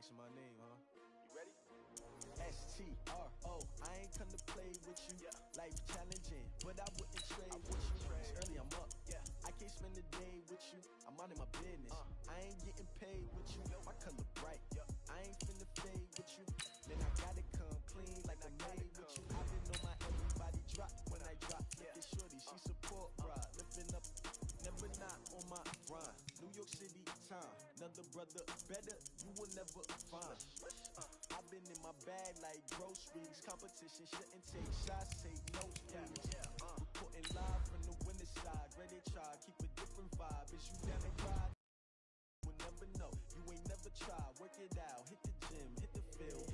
Flexing my name, huh? You ready? S-T-R-O. I ain't come to play with you. Life challenging, but I wouldn't trade with you. It's early, I'm up. I can't spend the day with you. I'm out of my business. I ain't getting paid with you. My color bright. I ain't finna fade with you. Then I gotta come clean like I made with you. I've been on my everybody drop when I drop. Look at shorty, she support ride. Lifting up, never not on my grind. New York City time. Another brother better, you will never find. I've been in my bag like groceries. Competition shouldn't take shots, take notes, please. Reporting live from the winter side. Ready to try, keep a different vibe. Is you down to ride? We'll never know. You ain't never tried. Work it out. Hit the gym, hit the field.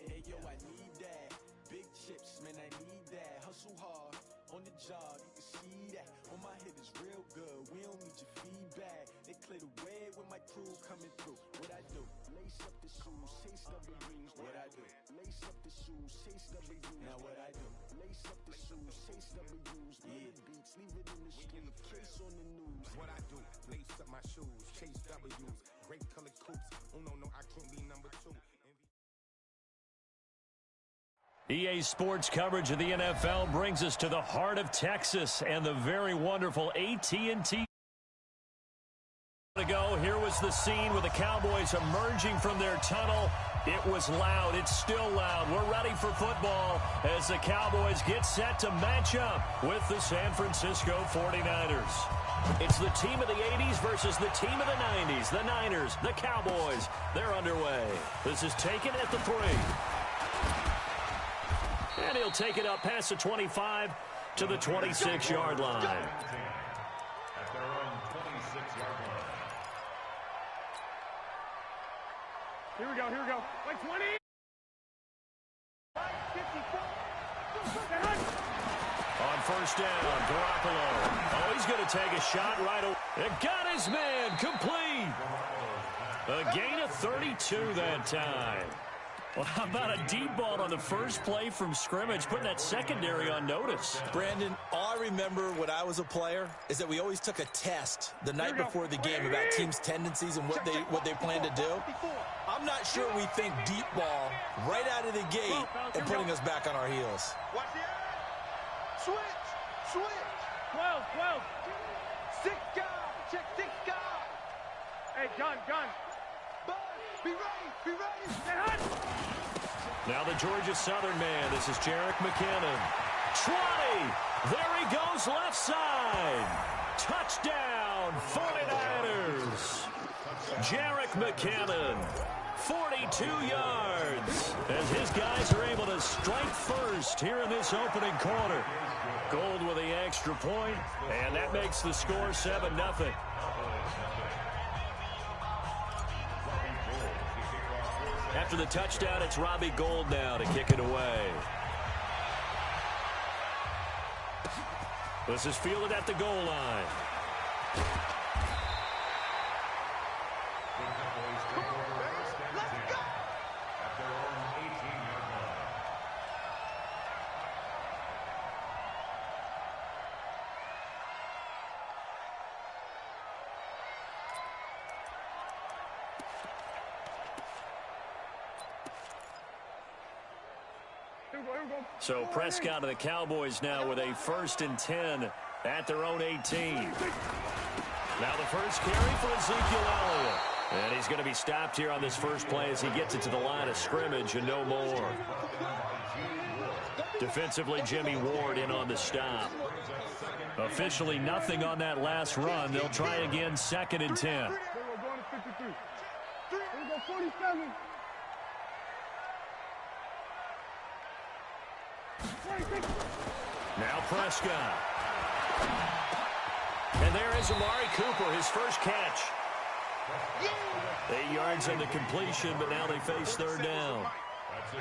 Hey yo, I need that. Big chips, man, I need that. Hustle hard on the job, you can see that. On my head is real good. We don't need your feedback. They clear the way when my crew coming through. What I do? Lace up the shoes, chase W's. What I do? Lace up the shoes, chase W's. Now what I do? Lace up the shoes, chase W's. Yeah. Beats, leave it in the street. Case on the news. What I do? Lace up my shoes, chase W's. Great colored coops. Oh no, I can't be number 2. EA Sports coverage of the NFL brings us to the heart of Texas and the very wonderful AT&T. Here was the scene with the Cowboys emerging from their tunnel. It was loud. It's still loud. We're ready for football as the Cowboys get set to match up with the San Francisco 49ers. It's the team of the 80s versus the team of the 90s. The Niners, the Cowboys, they're underway. This is taken at the 3. And he'll take it up past the 25 to the 26-yard line. At their own 26-yard line. Here we go. Like 20. 54. On first down, Garoppolo. Oh, he's going to take a shot right away. It got his man complete. A gain of 32 that time. Well, how about a deep ball on the first play from scrimmage, putting that secondary on notice? Brandon, all I remember when I was a player is that we always took a test the night before the game about teams' tendencies and what they plan to do. I'm not sure we think deep ball right out of the gate and putting us back on our heels. Watch the eye. Switch. 12. 6 guys. Check 6 guys. Hey, gun. Bud, be ready. Now the Georgia Southern man. This is Jerick McKinnon. 20. There he goes left side. Touchdown, 49ers. Jerick McKinnon, 42 yards. As his guys are able to strike first here in this opening quarter. Gold with the extra point, and that makes the score 7-0. After the touchdown, it's Robbie Gould now to kick it away. This is fielded at the goal line. So Prescott of the Cowboys now with a 1st and 10 at their own 18. Now the first carry for Ezekiel Elliott. And he's going to be stopped here on this first play as he gets it to the line of scrimmage and no more. Defensively, Jimmy Ward in on the stop. Officially nothing on that last run. They'll try again 2nd and 10. Here we go, 47. Now Prescott. And there is Amari Cooper, his first catch. 8 yards on the completion, but now they face 3rd down.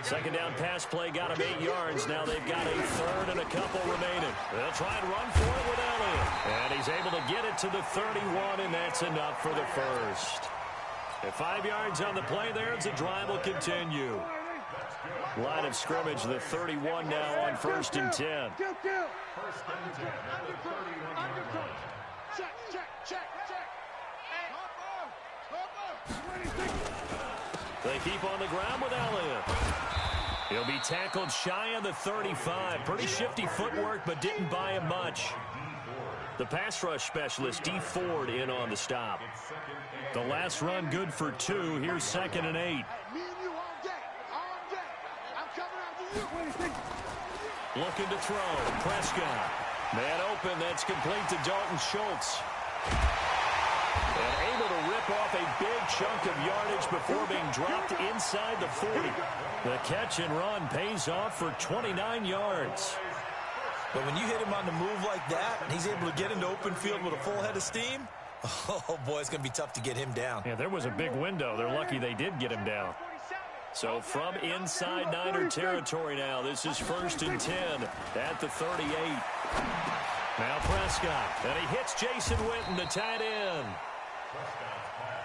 2nd down pass play got him 8 yards. Now they've got a 3rd and a couple remaining. They'll try and run for it with Elliott. And he's able to get it to the 31, and that's enough for the first. At 5 yards on the play there, the drive will continue. Line of scrimmage, the 31 now on 1st and 10. First and 10 at the 31-yard line. Check. They keep on the ground with Elliott. He'll be tackled shy of the 35. Pretty shifty footwork, but didn't buy him much. The pass rush specialist, D. Ford, in on the stop. The last run good for 2. Here's 2nd and 8. Looking to throw. Prescott. Man open. That's complete to Dalton Schultz. And able to rip off a big chunk of yardage before being dropped inside the 40. The catch and run pays off for 29 yards. But when you hit him on the move like that, and he's able to get into open field with a full head of steam, oh, boy, it's going to be tough to get him down. Yeah, there was a big window. They're lucky they did get him down. So from inside Niner territory now, this is 1st and 10 at the 38. Now Prescott, and he hits Jason Witten, the tight end.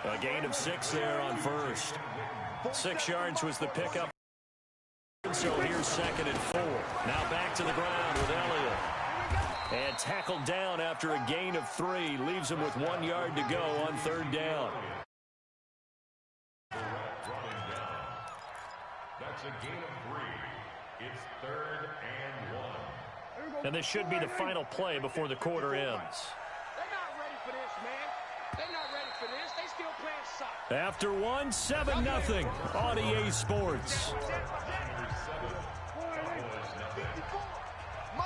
A gain of 6 there on first. 6 yards was the pickup. So here's 2nd and 4. Now back to the ground with Elliott. And tackled down after a gain of 3. Leaves him with 1 yard to go on 3rd down. That's a gain of 3. It's 3rd and 1. And this should be the final play before the quarter ends. They're not ready for this, man. They're not ready for this. They still playing soccer. After 1, 7-0 on EA Sports.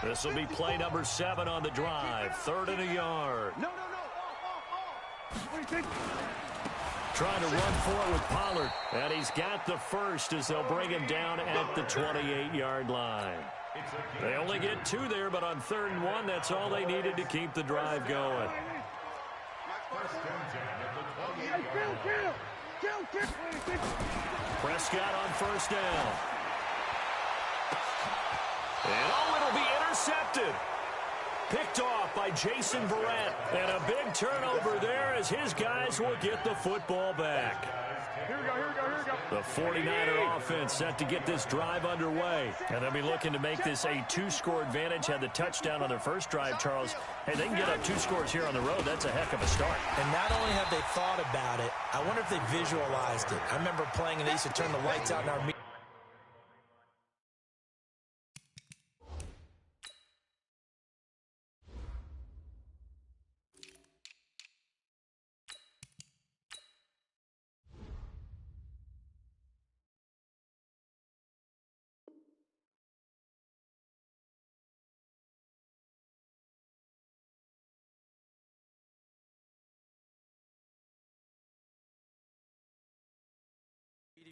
This will be play number 7 on the drive. 3rd and a yard. No. Trying to run for it with Pollard. And he's got the first as they'll bring him down at the 28-yard line. They only get 2 there, but on 3rd and 1, that's all they needed to keep the drive going. Prescott on 1st down. And it'll be intercepted. Picked off by Jason Verrett. And a big turnover there as his guys will get the football back. Here we go. The 49er offense set to get this drive underway. And they'll be looking to make this a 2-score advantage. Had the touchdown on their first drive, Charles. Hey, they can get up 2 scores here on the road. That's a heck of a start. And not only have they thought about it, I wonder if they visualized it. I remember playing and they used to turn the lights out in our meeting.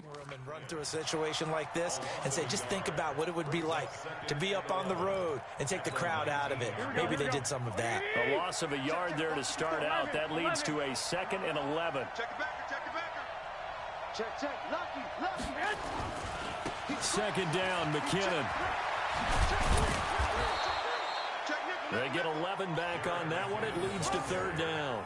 Room and run through a situation like this and say, just think about what it would be like to be up on the road and take the crowd out of it. Maybe they did some of that. A loss of a yard there to start out. That leads to a 2nd and 11. Check it back. Check. Lucky. 2nd down, McKinnon. They get 11 back on that one. It leads to 3rd down.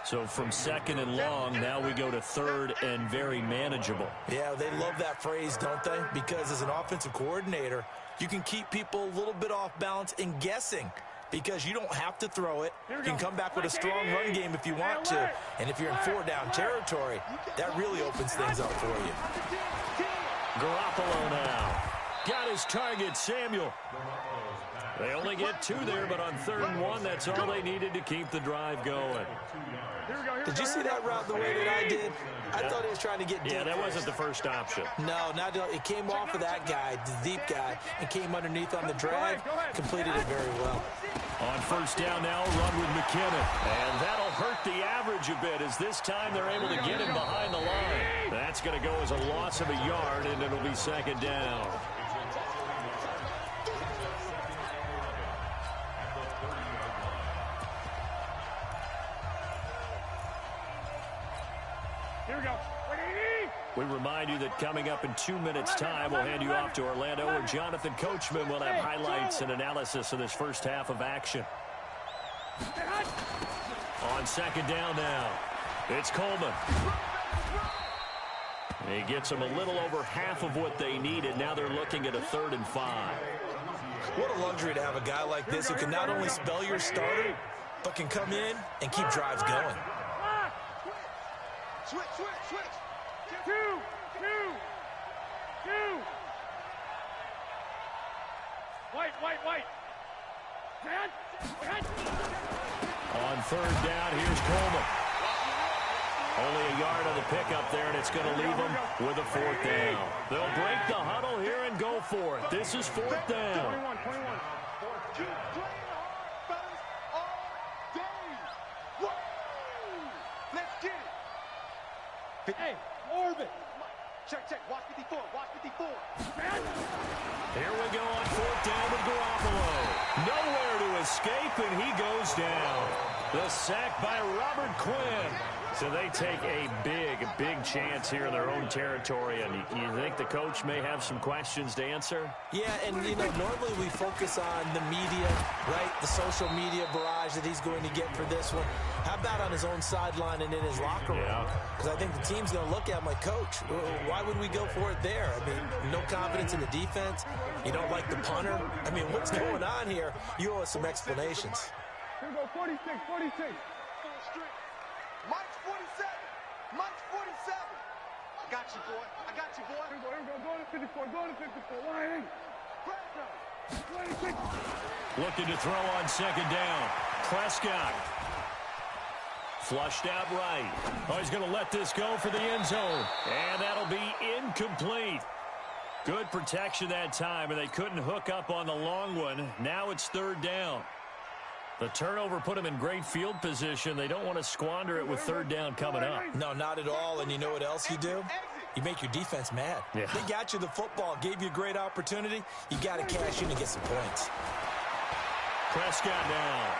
So from 2nd and long, now we go to 3rd and very manageable. Yeah, they love that phrase, don't they? Because as an offensive coordinator, you can keep people a little bit off balance and guessing because you don't have to throw it. You can come back with a strong run game if you want to. And if you're in 4-down territory, that really opens things up for you. Garoppolo now. Got his target, Samuel. They only get 2 there, but on 3rd and 1, that's all they needed to keep the drive going. Did you see that route the way that I did? I thought he was trying to get deep. Yeah, that wasn't the first option. No, it came off of that guy, the deep guy, and came underneath on the drag. Completed it very well. On 1st down now, run with McKinnon. And that'll hurt the average a bit as this time they're able to get him behind the line. That's going to go as a loss of a yard, and it'll be 2nd down. We remind you that coming up in 2 minutes' time, we'll hand you off to Orlando, where Jonathan Coachman will have highlights and analysis of this first half of action. On 2nd down now, it's Coleman. He gets them a little over half of what they needed. Now they're looking at a 3rd and 5. What a luxury to have a guy like this who can not only spell your starter, but can come in and keep drives going. Switch. 2. On third down, here's Coleman. Only a yard on the pickup there, and it's going to leave them with a fourth down. They'll break the huddle here and go for it. This is fourth down. 21. Keep playing hard, fellas, all day. Woo! Let's get it. Hey, orbit. Check. Watch 54. Here we go on fourth down with Garoppolo. Nowhere to escape, and he goes down. The sack by Robert Quinn. So they take a big chance here in their own territory, and you think the coach may have some questions to answer? Yeah, and, normally we focus on the media, right, the social media barrage that he's going to get for this one. How about on his own sideline and in his locker room? Because I think the team's going to look at him like, Coach, why would we go for it there? I mean, no confidence in the defense. You don't like the punter. I mean, what's going on here? You owe us some explanations. Here we go, 46. Mike's 47. Mike's 47. I got you, boy. Here we go. Go to 54. Line. 26. Looking to throw on second down. Prescott. Flushed out right. Oh, he's going to let this go for the end zone. And that'll be incomplete. Good protection that time, and they couldn't hook up on the long one. Now it's third down. The turnover put them in great field position. They don't want to squander it with third down coming up. No, not at all. And you know what else you do? You make your defense mad. Yeah. They got you the football, gave you a great opportunity. You got to cash in and get some points. Prescott now.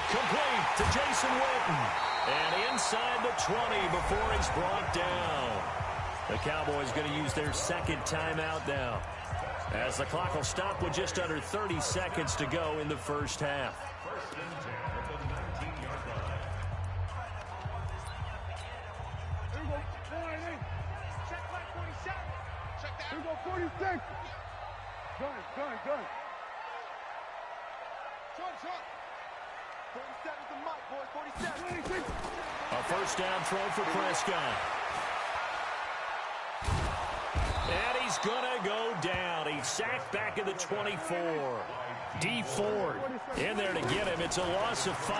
Complete to Jason Witten. And inside the 20 before he's brought down. The Cowboys going to use their second timeout now, as the clock will stop with just under 30 seconds to go in the first half. First and 10 at the 19-yard line. Here we go. Check flag 47. Check that. Here we go, 46. Done. Short. 47's the mic, boys. 47. 26. A first down throw for Prescott. And he's going to go down. He's sacked back at the 24. D. Ford in there to get him. It's a loss of 5.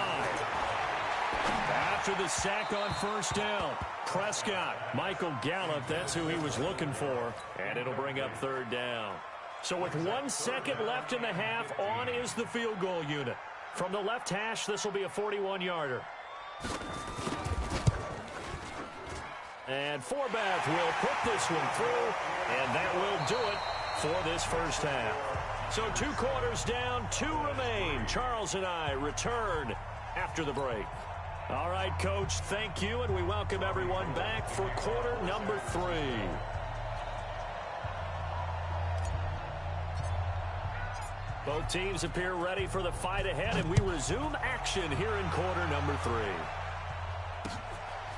After the sack on first down, Prescott, Michael Gallup, that's who he was looking for. And it'll bring up third down. So with 1 second left in the half, on is the field goal unit. From the left hash, this will be a 41-yarder. And Forbath will put this one through, and that will do it for this first half. So 2 quarters down, 2 remain. Charles and I return after the break. All right, Coach, thank you, and we welcome everyone back for quarter number 3. Both teams appear ready for the fight ahead, and we resume action here in quarter number 3.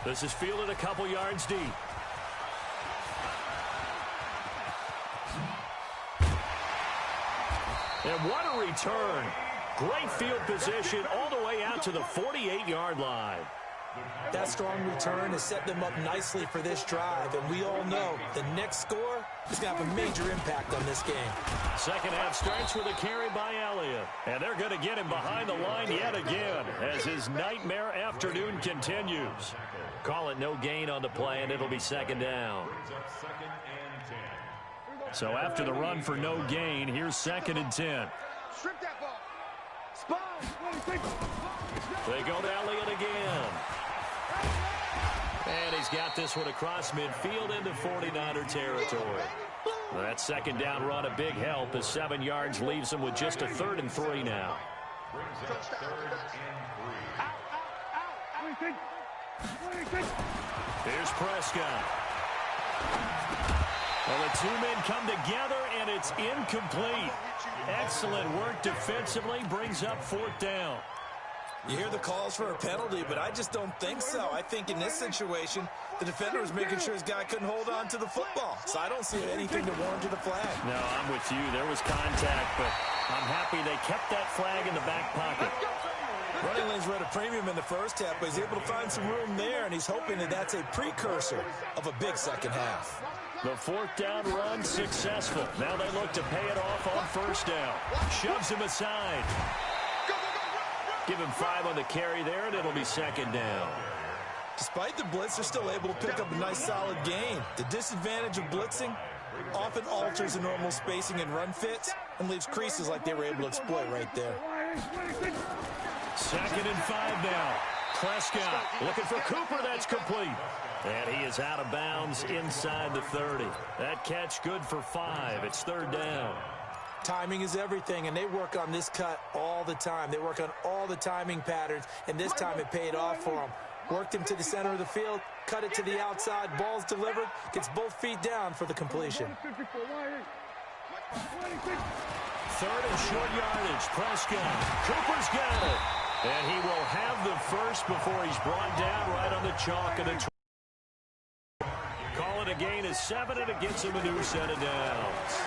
This is fielded a couple yards deep. And what a return. Great field position all the way out to the 48-yard line. That strong return has set them up nicely for this drive, and we all know the next score is going to have a major impact on this game. Second half starts with a carry by Elliott, and they're going to get him behind the line yet again as his nightmare afternoon continues. Call it no gain on the play, and it'll be second down. So after the run for no gain, here's second and 10. Strip that ball. Spine. They go to Elliott again. And he's got this one across midfield into 49er territory. That second down run a big help as 7 yards leaves him with just a 3rd and 3 now. Brings up 3rd and 3. Here's Prescott. Well, the 2 men come together, and it's incomplete. Excellent work defensively, brings up 4th down. You hear the calls for a penalty, but I just don't think so. I think in this situation, the defender was making sure his guy couldn't hold on to the football. So I don't see anything to warrant the flag. No, I'm with you. There was contact, but I'm happy they kept that flag in the back pocket. Running lanes were at a premium in the first half, but he's able to find some room there, and he's hoping that that's a precursor of a big second half. The fourth down run successful. Now they look to pay it off on first down. Shoves him aside. Give him 5 on the carry there, and it'll be second down. Despite the blitz, they're still able to pick up a nice solid gain. The disadvantage of blitzing often alters the normal spacing and run fits and leaves creases like they were able to exploit right there. 2nd and 5 now. Prescott looking for Cooper. That's complete. And he is out of bounds inside the 30. That catch good for 5. It's 3rd down. Timing is everything, and they work on this cut all the time. They work on all the timing patterns, and this time it paid off for them. Worked him to the center of the field, cut it to the outside, ball's delivered, gets both feet down for the completion. 3rd and short yardage. Prescott. Cooper's got it. And he will have the first before he's brought down right on the chalk of the 20. Call it a gain of 7, and it gets him a new set of downs.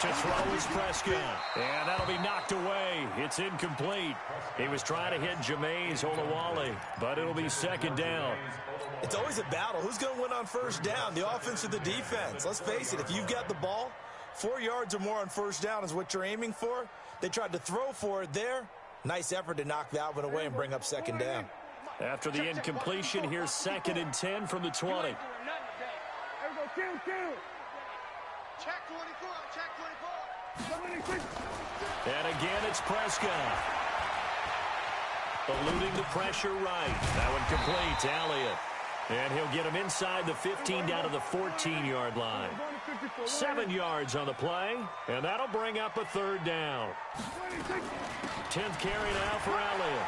To throw is Prescott. And that'll be knocked away. It's incomplete. He was trying to hit Jameis Olawale, but it'll be 2nd down. It's always a battle. Who's going to win on first down, the offense or the defense? Let's face it, if you've got the ball, 4 yards or more on first down is what you're aiming for. They tried to throw for it there. Nice effort to knock that one away and bring up 2nd down. After the incompletion, here's 2nd and 10 from the 20. Check 24, check 24. And again, it's Prescott. Eluding the pressure right. That one complete to Elliott. And he'll get him inside the 15 down to the 14-yard line. 7 yards on the play, and that'll bring up a 3rd down. 10th carry now for Elliott.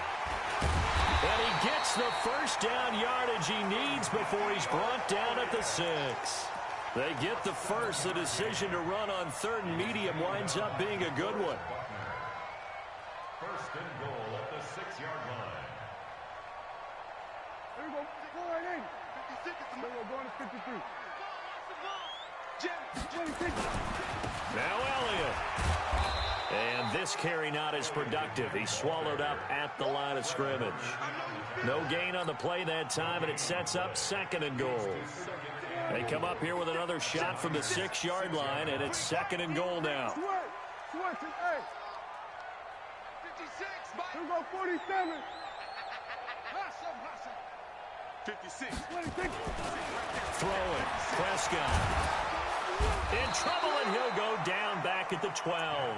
And he gets the first down yardage he needs before he's brought down at the 6. They get the first. The decision to run on 3rd and medium winds up being a good one. 1st and goal at the 6-yard line. There we go. 56. We're going to 53. Now Elliott. And this carry not as productive. He's swallowed up at the line of scrimmage. No gain on the play that time, and it sets up 2nd and goal. They come up here with another shot from the 6-yard line, and it's 2nd and goal now. 56. Here we go, 47. 56. Throwing. Prescott. In trouble, and he'll go down back at the 12.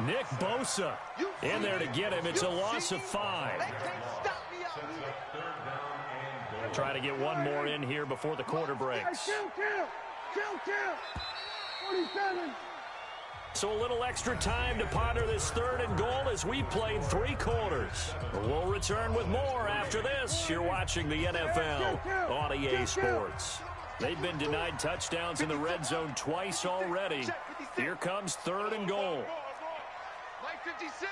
Nick Bosa in there to get him. It's a loss of 5. Try to get one more in here before the quarter breaks. Kill. 47. So a little extra time to ponder this 3rd and goal as we played 3 quarters. We'll return with more after this. You're watching the NFL on EA Sports. They've been denied touchdowns in the red zone twice already. Here comes 3rd and goal. Mike 56.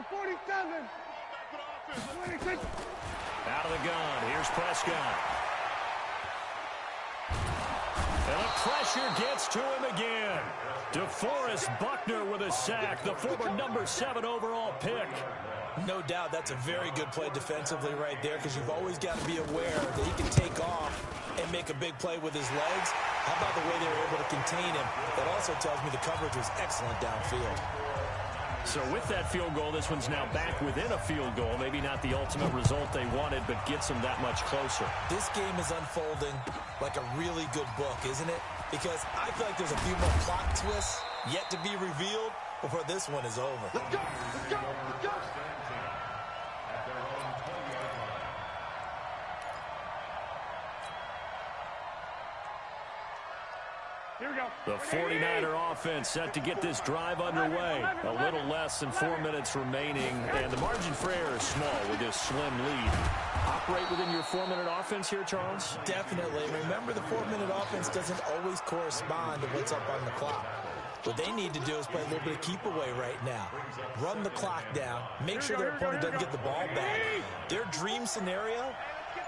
47. 26. Out of the gun. Here's Prescott. And the pressure gets to him again. DeForest Buckner with a sack, the former number 7 overall pick. No doubt that's a very good play defensively right there, because you've always got to be aware that he can take off and make a big play with his legs. How about the way they were able to contain him? That also tells me the coverage was excellent downfield. So with that field goal, this one's now back within a field goal. Maybe not the ultimate result they wanted, but gets them that much closer. This game is unfolding like a really good book, isn't it? Because I feel like there's a few more plot twists yet to be revealed before this one is over. Let's go. Here we go. The 49er offense set to get this drive underway. A little less than 4 minutes remaining, and the margin for error is small with this slim lead. Operate within your 4-minute offense here, Charles? Definitely. Remember, the 4-minute offense doesn't always correspond to what's up on the clock. What they need to do is play a little bit of keep away right now. Run the clock down. Make sure their opponent doesn't get the ball back. Their dream scenario,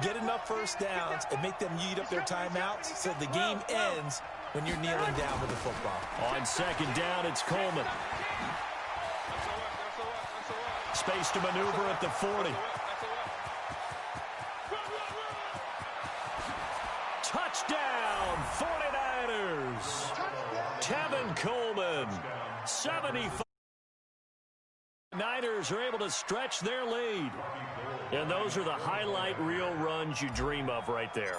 get enough first downs and make them eat up their timeouts so the game ends when you're kneeling down with the football. On 2nd down, it's Coleman. Space to maneuver at the 40. Touchdown, 49ers. Tevin Coleman, 75. Niners are able to stretch their lead. And those are the highlight reel runs you dream of right there.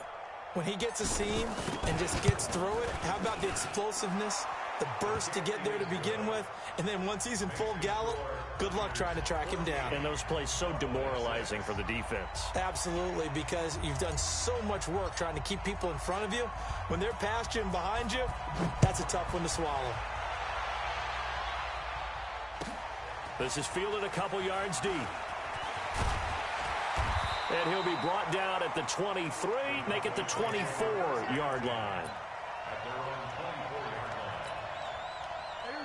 When he gets a seam and just gets through it, how about the explosiveness, the burst to get there to begin with, and then once he's in full gallop, good luck trying to track him down. And those plays so demoralizing for the defense. Absolutely, because you've done so much work trying to keep people in front of you. When they're past you and behind you, that's a tough one to swallow. This is fielded a couple yards deep. And he'll be brought down at the 23, make it the 24-yard line.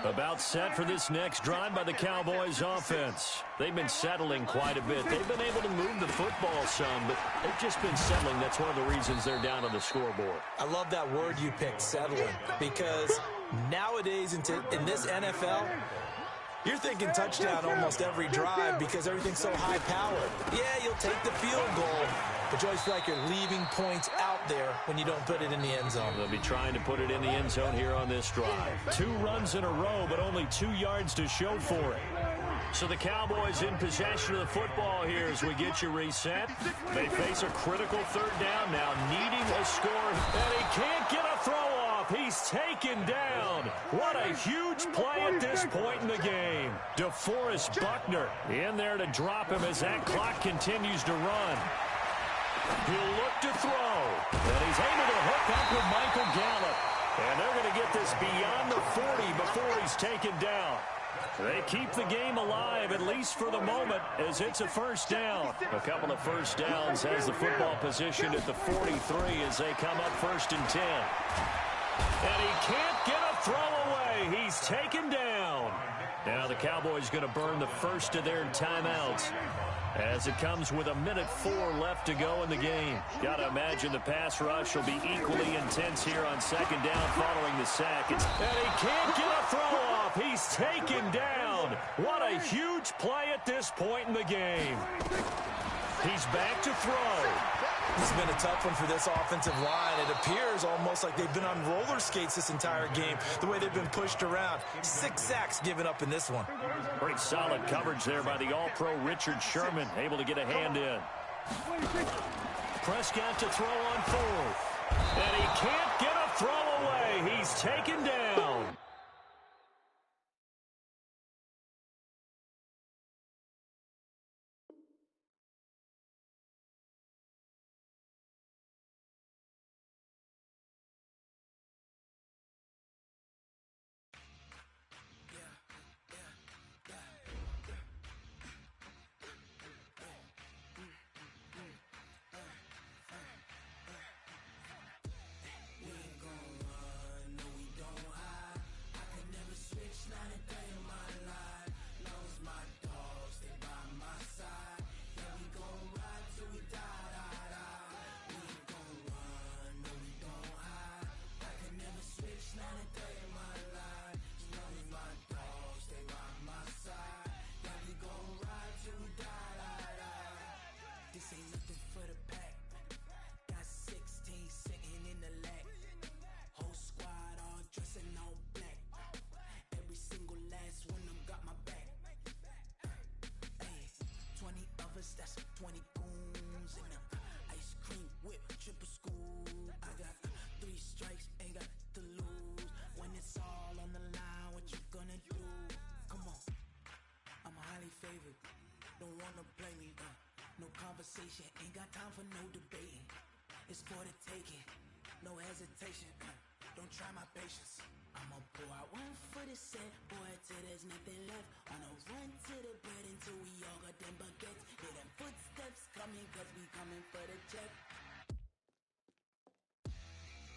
About set for this next drive by the Cowboys offense. They've been settling quite a bit. They've been able to move the football some, but they've just been settling. That's one of the reasons they're down on the scoreboard. I love that word you picked, settling, because nowadays in this NFL, you're thinking touchdown almost every drive because everything's so high-powered. Yeah, you'll take the field goal, but you always feel like you're leaving points out there when you don't put it in the end zone. They'll be trying to put it in the end zone here on this drive. 2 runs in a row, but only 2 yards to show for it. So the Cowboys in possession of the football here as we get you reset. They face a critical 3rd down now, needing a score. And he can't get a throw off. He's taken down. What a huge play at this point in the game. DeForest Buckner in there to drop him as that clock continues to run. He'll look to throw. And he's able to hook up with Michael Gallup. And they're going to get this beyond the 40 before he's taken down. They keep the game alive, at least for the moment, as it's a 1st down. A couple of 1st downs has the football position at the 43 as they come up 1st and 10. And he can't get a throw away. He's taken down. Now the Cowboys going to burn the first of their timeouts as it comes with 1:04 left to go in the game. Got to imagine the pass rush will be equally intense here on 2nd down following the sack. And he can't get a throw off. He's taken down. What a huge play at this point in the game. He's back to throw. This has been a tough one for this offensive line. It appears almost like they've been on roller skates this entire game, the way they've been pushed around. 6 sacks given up in this one. Great solid coverage there by the All-Pro Richard Sherman, able to get a hand in. Prescott to throw on 4th. And he can't get a throw away. He's taken down. That's 20 goons and a ice cream whip, triple school. I got 3 strikes, ain't got to lose. When it's all on the line, what you gonna do? Come on, I'm highly favored. Don't wanna play me, no conversation, ain't got time for no debating. It's for the taking, no hesitation. Don't try my patience. I'ma pour out 1 for the set, boy, till there's nothing left. On a run to the bread until we all got them baguettes. Hear them footsteps coming, cause we coming for the check.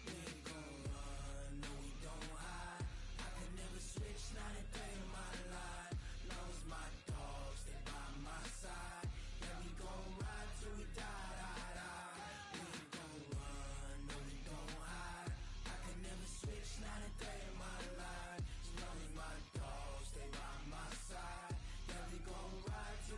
We ain't gon' run, no we don't hide. I can never switch, not a day in my life. Long as my dogs, they by my side. Yeah, we gon' ride till we die, die, die. We ain't gon' run, no we don't hide. I can never switch, not a day in my life. As long as my dogs, they by my side. Yeah, we gon' ride till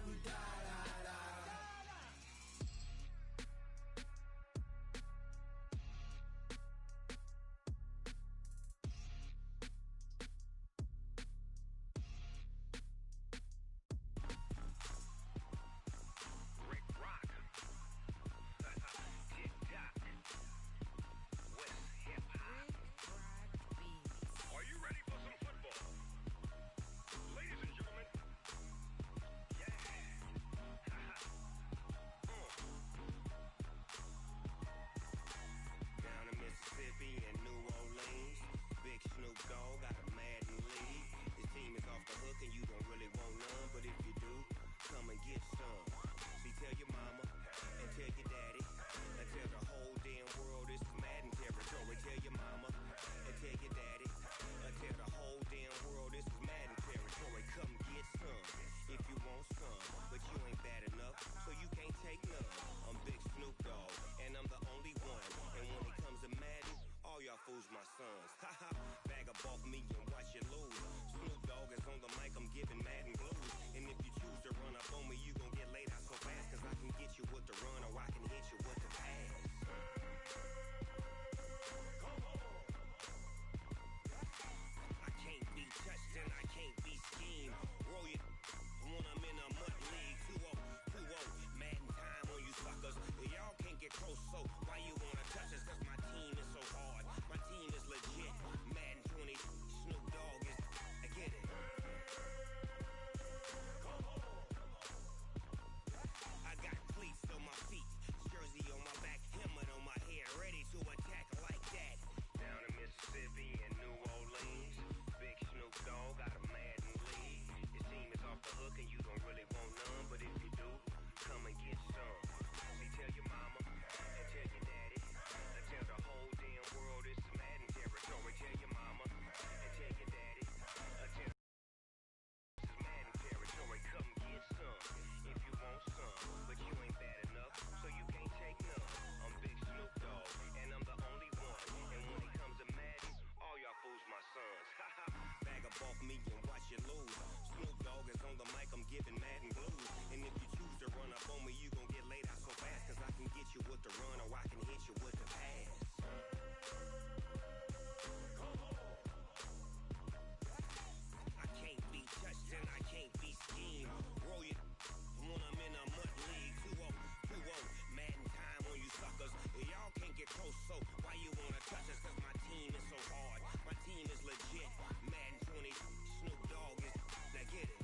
is off the hook and you don't really want none, but if you do, come and get some. See, tell your mama and tell your daddy and tell the whole damn world this is Madden territory. Tell your mama and tell your daddy and tell the whole damn world this is Madden territory. Come get some if you want some, but you ain't bad enough, so you can't take none. I'm Big Snoop Dogg, and I'm the only one. And when it comes to Madden, all y'all fools my sons. Haha, bag up off me and watch you lose. Snoop Dogg is on the mic, I'm giving Madden blues. And if you choose to run up on me, you gon' get laid out so fast, cause I can get you with the run or I can hit you with the pass. I can't be touched and I can't be schemed. Roll it when I'm in a mud league. 2-0, Madden time on you suckers. Y'all can't get close, so why you wanna touch us? Cause my team is so hard, my team is legit. Madden 20, Snoop Dogg is, I get it. I got cleats on my feet, jersey on my back, helmet on my head, ready to attack like that. Down in Mississippi and New Orleans, Big Snoop Dogg got a Madden league. Your team is off the hook and you don't really want none, but if you do, come and get some. See, tell your mama and tell your daddy and tell the whole damn world this is Madden territory. Tell your mama and tell your daddy and tell this is Madden territory. Come get some if you want some, but you ain't bad enough, so you can't take none. I'm Big Snoop Dogg, and I'm the only one. And when it comes to Madden, all y'all fools my sons. Haha, bag up off me and watch you lose. Snoop Dogg is on the mic, I'm giving Madden blues. And if you choose to run up on me, you gon' get laid out so fast, cause I can get you with the run or I can hit you with the pass. I can't be touched and I can't be schemed. Roll it when I'm in a mud league. 2-0, Madden time on you suckers. Y'all can't get close, so why you wanna touch us? Cause my team is so hard, my team is legit. Madden 20, Snoop Dogg is, now get it.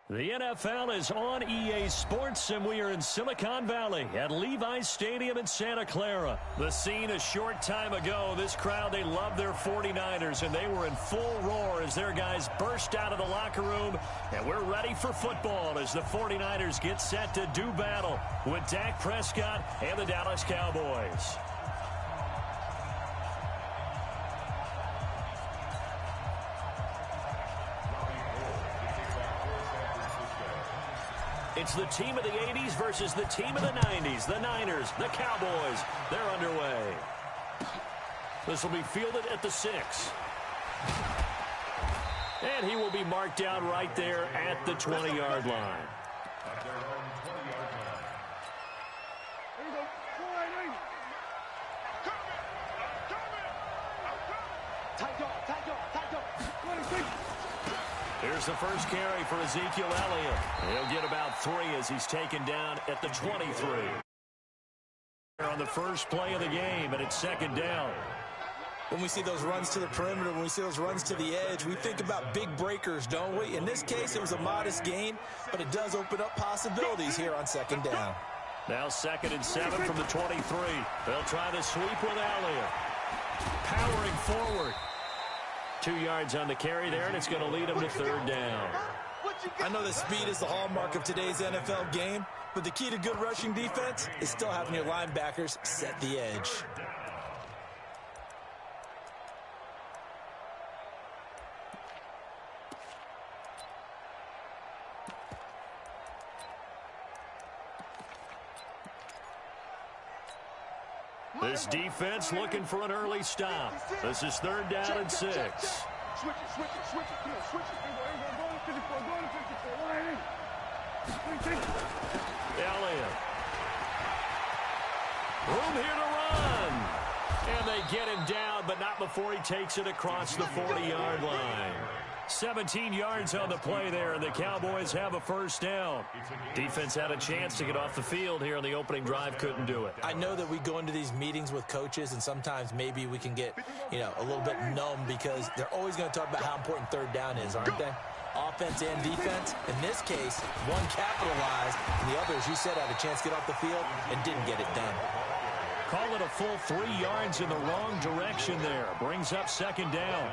The NFL is on EA Sports, and we are in Silicon Valley at Levi's Stadium in Santa Clara. The scene a short time ago, this crowd, they love their 49ers, and they were in full roar as their guys burst out of the locker room, and we're ready for football as the 49ers get set to do battle with Dak Prescott and the Dallas Cowboys. It's the team of the 80s versus the team of the 90s. The Niners, the Cowboys, they're underway. This will be fielded at the 6. And he will be marked down right there at the 20-yard line. Here's the first carry for Ezekiel Elliott. He'll get about 3 as he's taken down at the 23. On the first play of the game, and it's second down. When we see those runs to the perimeter, when we see those runs to the edge, we think about big breakers, don't we? In this case, it was a modest gain, but it does open up possibilities here on second down. Now 2nd and 7 from the 23. They'll try the sweep with Elliott. Powering forward. 2 yards on the carry there, and it's going to lead him to third down. I know that speed is the hallmark of today's NFL game, but the key to good rushing defense is still having your linebackers set the edge. This defense looking for an early stop. This is third down and 6. Switch it. Come on, switch it. Go to 54. Go to 54. Elliott. Room here to run. And they get him down, but not before he takes it across the 40-yard line. 17 yards on the play there, and the Cowboys have a first down. Defense had a chance to get off the field here on the opening drive, couldn't do it. I know that we go into these meetings with coaches, and sometimes maybe we can get, a little bit numb because they're always going to talk about how important third down is, aren't they? Offense and defense. In this case, one capitalized, and the other, as you said, had a chance to get off the field and didn't get it done. Call it a full 3 yards in the wrong direction there. Brings up second down.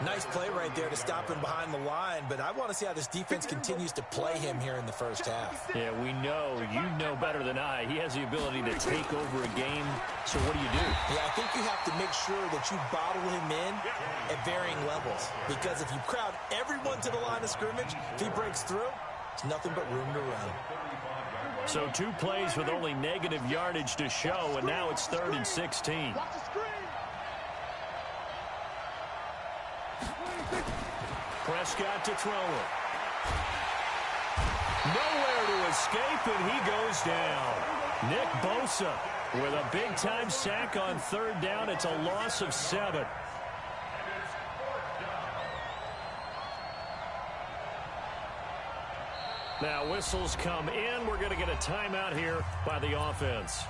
Nice play right there to stop him behind the line, but I want to see how this defense continues to play him here in the first half. Yeah, we know. You know better than I. He has the ability to take over a game. So what do you do? Yeah, I think you have to make sure that you bottle him in at varying levels, because if you crowd everyone to the line of scrimmage, if he breaks through, it's nothing but room to run. So 2 plays with only negative yardage to show, and now it's 3rd and 16. Prescott to throw it. Nowhere to escape, and he goes down. Nick Bosa with a big-time sack on third down. It's a loss of 7. Now whistles come in. We're going to get a timeout here by the offense.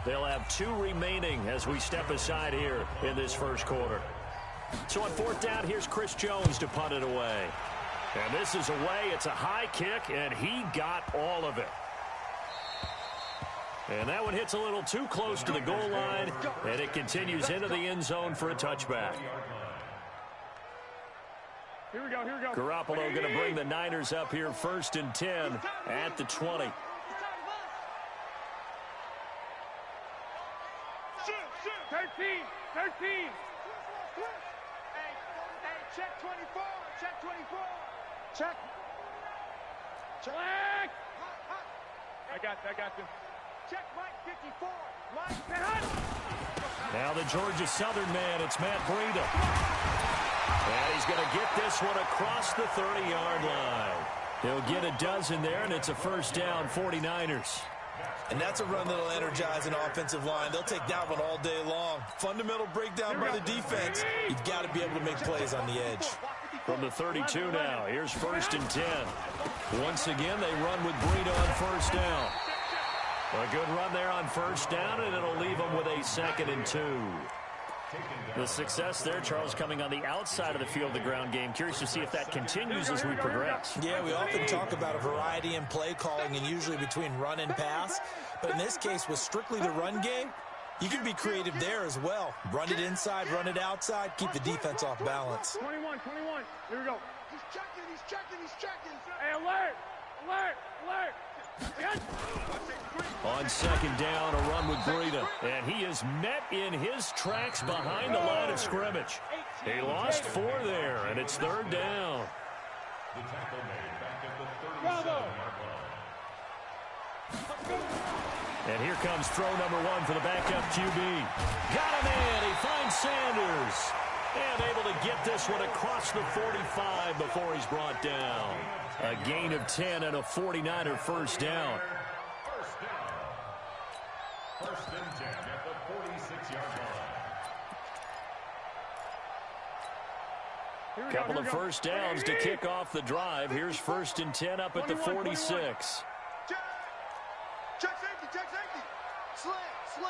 They'll have 2 remaining as we step aside here in this first quarter. So on 4th down, here's Chris Jones to punt it away. And this is away. It's a high kick, and he got all of it. And that one hits a little too close to the goal line, and it continues into the end zone for a touchback. Here we go. Garoppolo going to bring the Niners up here 1st and 10 at the 20. Shoot. 13. Hey, check 24. Check. I got you. Check Mike 54. Mike. Now the Georgia Southern man, it's Matt Breida. And he's going to get this one across the 30-yard line. He'll get a dozen there, and it's a first down, 49ers. And that's a run that'll energize an offensive line. They'll take that one all day long. Fundamental breakdown by the defense. You've got to be able to make plays on the edge. From the 32 now, here's 1st and 10. Once again, they run with Breida on first down. A good run there on first down, and it'll leave them with a 2nd and 2. The success there, Charles, coming on the outside of the field of the ground game. Curious to see if that continues as we progress. Yeah, we often talk about a variety in play calling and usually between run and pass. But in this case, with strictly the run game, you can be creative there as well. Run it inside, run it outside, keep the defense off balance. 21. Here we go. He's checking. Hey, alert. On second down, a run with Breida. And he is met in his tracks behind the line of scrimmage. He lost 4 there, and it's third down. The tackle made back at the 37-yard line. And here comes throw number 1 for the backup QB. Got him in. He finds Sanders. And able to get this one across the 45 before he's brought down. A gain of 10 and a 49er first down. First and 10 at the 46-yard line. Couple of first downs to kick off the drive. Here's first and 10 up at the 46. Check safety. Slam.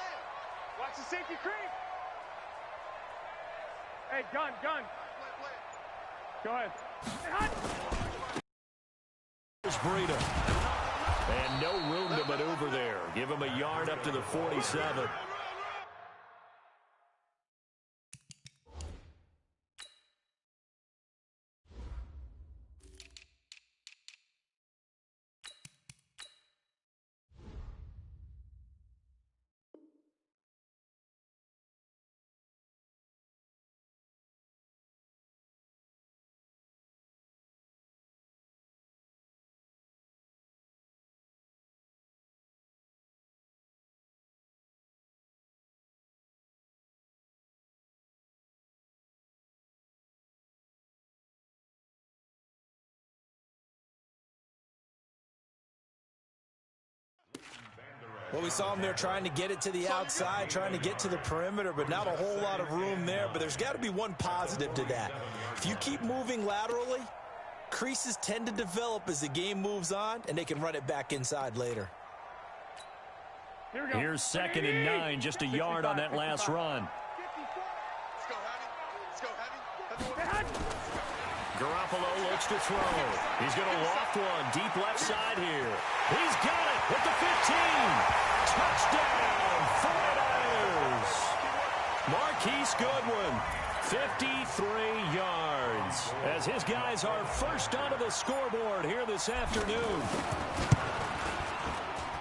Watch the safety creep. Hey, gun. Go ahead. Hey, hot. Here's Breida. And no room to maneuver there. Give him a yard up to the 47. Well, we saw him there trying to get it to the outside, trying to get to the perimeter, but not a whole lot of room there. But there's got to be one positive to that. If you keep moving laterally, creases tend to develop as the game moves on, and they can run it back inside later. Here's second and 9, just a yard on that last run. Garoppolo looks to throw. He's going to loft one deep left side here. He's got it at the 15. Touchdown, 49ers. Marquise Goodwin, 53 yards, as his guys are first onto the scoreboard here this afternoon.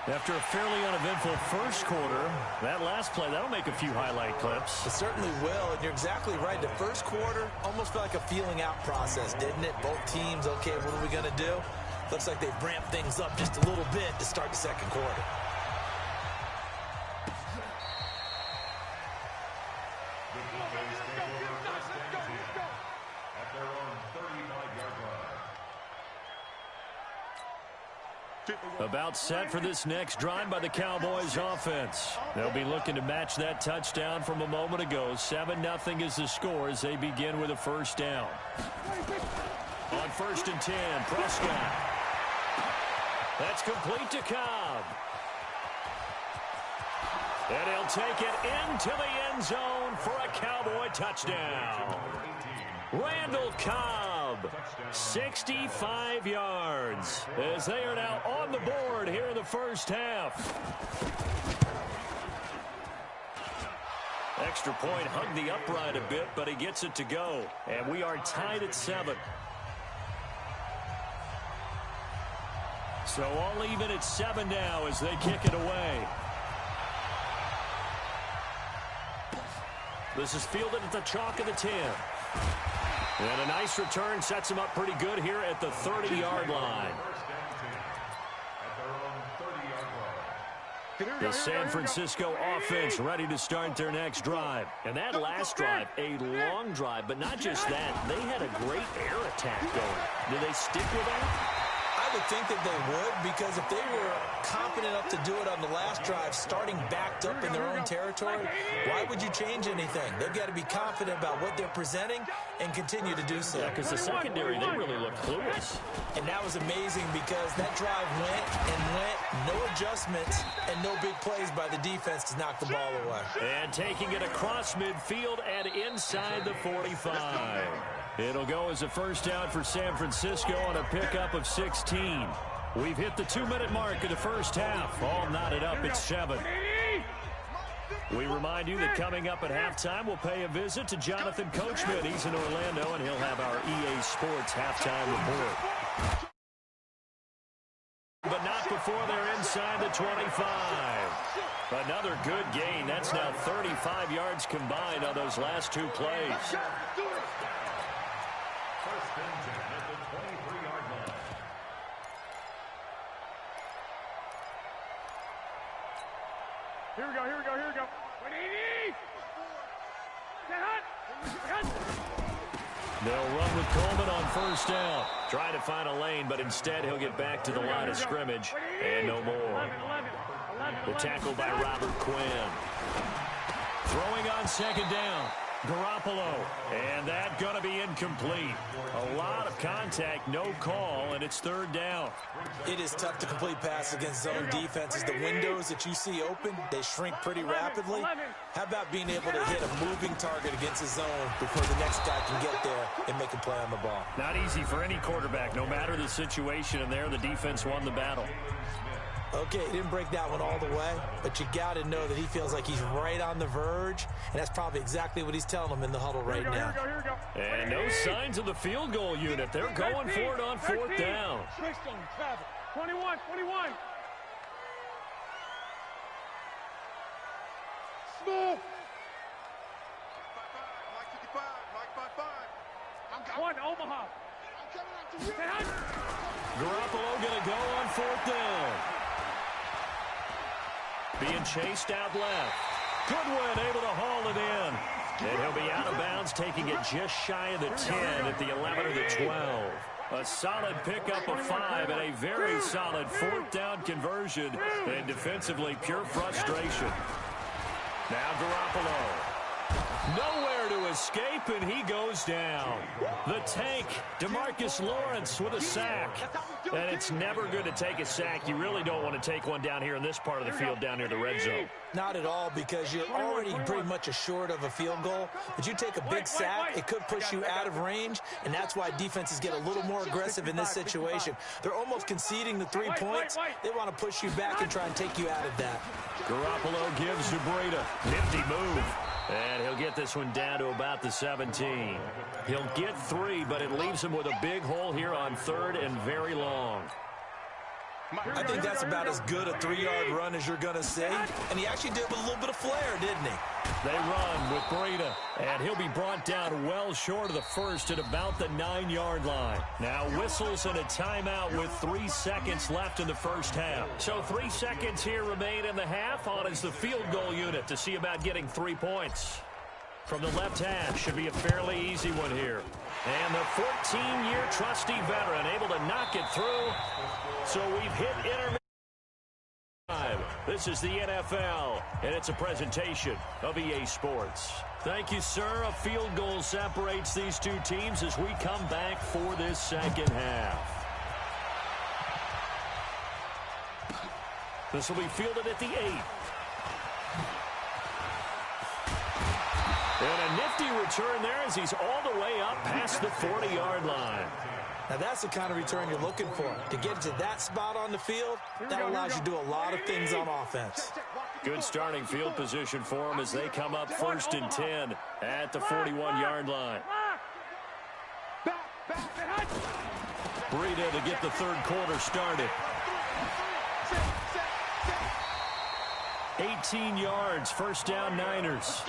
After a fairly uneventful first quarter, that last play, that'll make a few highlight clips. It certainly will, and you're exactly right. The first quarter almost felt like a feeling out process, didn't it? Both teams, okay, what are we going to do? Looks like they've ramped things up just a little bit to start the second quarter. About set for this next drive by the Cowboys offense. They'll be looking to match that touchdown from a moment ago. 7-0 is the score as they begin with a first down. On first and 10, Prescott. That's complete to Cobb. And he'll take it into the end zone for a Cowboy touchdown. Randall Cobb, 65 yards, as they are now on the board here in the first half. Extra point hugged the upright a bit, but he gets it to go. And we are tied at 7. So all even at 7 now as they kick it away. This is fielded at the chalk of the 10. And a nice return sets him up pretty good here at the 30-yard line. The San Francisco offense ready to start their next drive. And that last drive, a long drive, but not just that. They had a great air attack going. Do they stick with that? I I would think that they would, because if they were confident enough to do it on the last drive, starting backed up in their own territory, why would you change anything? They've got to be confident about what they're presenting and continue to do so. Yeah, because the secondary, they really looked clueless. And that was amazing because that drive went and went, no adjustments and no big plays by the defense to knock the ball away. And taking it across midfield and inside the 45. It'll go as a first down for San Francisco on a pickup of 16. We've hit the 2-minute mark of the first half. All knotted up at 7. We remind you that coming up at halftime, we'll pay a visit to Jonathan Coachman. He's in Orlando, and he'll have our EA Sports halftime report. But not before they're inside the 25. Another good gain. That's now 35 yards combined on those last two plays. First and 10 at the 23-yard line. Here we go, here we go, here we go. They'll run with Coleman on first down. Trying to find a lane, but instead he'll get back to the line of scrimmage. And no more. The tackle by Robert Quinn. Throwing on second down. Garoppolo, and that going to be incomplete. A lot of contact, no call, and it's third down. It is tough to complete passes against zone defenses. The windows that you see open, they shrink pretty rapidly. How about being able to hit a moving target against a zone before the next guy can get there and make a play on the ball? Not easy for any quarterback, no matter the situation, and there the defense won the battle. Okay, he didn't break that one all the way, but you got to know that he feels like he's right on the verge, and that's probably exactly what he's telling them in the huddle right now. And no signs of the field goal unit. They're going for it on fourth down. 21, 21. Smooth. One, Omaha. Garoppolo going to go on fourth down. Being chased out left. Goodwin able to haul it in. And he'll be out of bounds, taking it just shy of the 10 at the 11 or the 12. A solid pickup of 5 and a very solid fourth down conversion. And defensively, pure frustration. Now Garoppolo. Nowhere to escape, and he goes down. The tank, DeMarcus Lawrence with a sack. And it's never good to take a sack. You really don't want to take one down here in this part of the field, down near the red zone. Not at all, because you're already pretty much assured of a field goal. But you take a big sack, it could push you out of range, and that's why defenses get a little more aggressive in this situation. They're almost conceding the 3 points. They want to push you back and try and take you out of that. Garoppolo gives to Breida. Nifty move. And he'll get this one down to about the 17. He'll get 3, but it leaves him with a big hole here on third and very long. I think that's about as good a 3-yard run as you're going to see. And he actually did it with a little bit of flair, didn't he? They run with Breida, and he'll be brought down well short of the first at about the 9-yard line. Now whistles and a timeout with 3 seconds left in the first half. So 3 seconds here remain in the half. On is the field goal unit to see about getting 3 points. From the left hash, should be a fairly easy one here. And the 14-year trusty veteran able to knock it through. So we've hit intermission time. This is the NFL, and it's a presentation of EA Sports. Thank you, sir. A field goal separates these two teams as we come back for this second half. This will be fielded at the 8. And a nifty return there as he's all the way up past the 40-yard line. Now, that's the kind of return you're looking for. To get to that spot on the field, that allows you to do a lot of things on offense. Good starting field position for them as they come up 1st and 10 at the 41-yard line. Breida to get the third quarter started. 18 yards, first down Niners.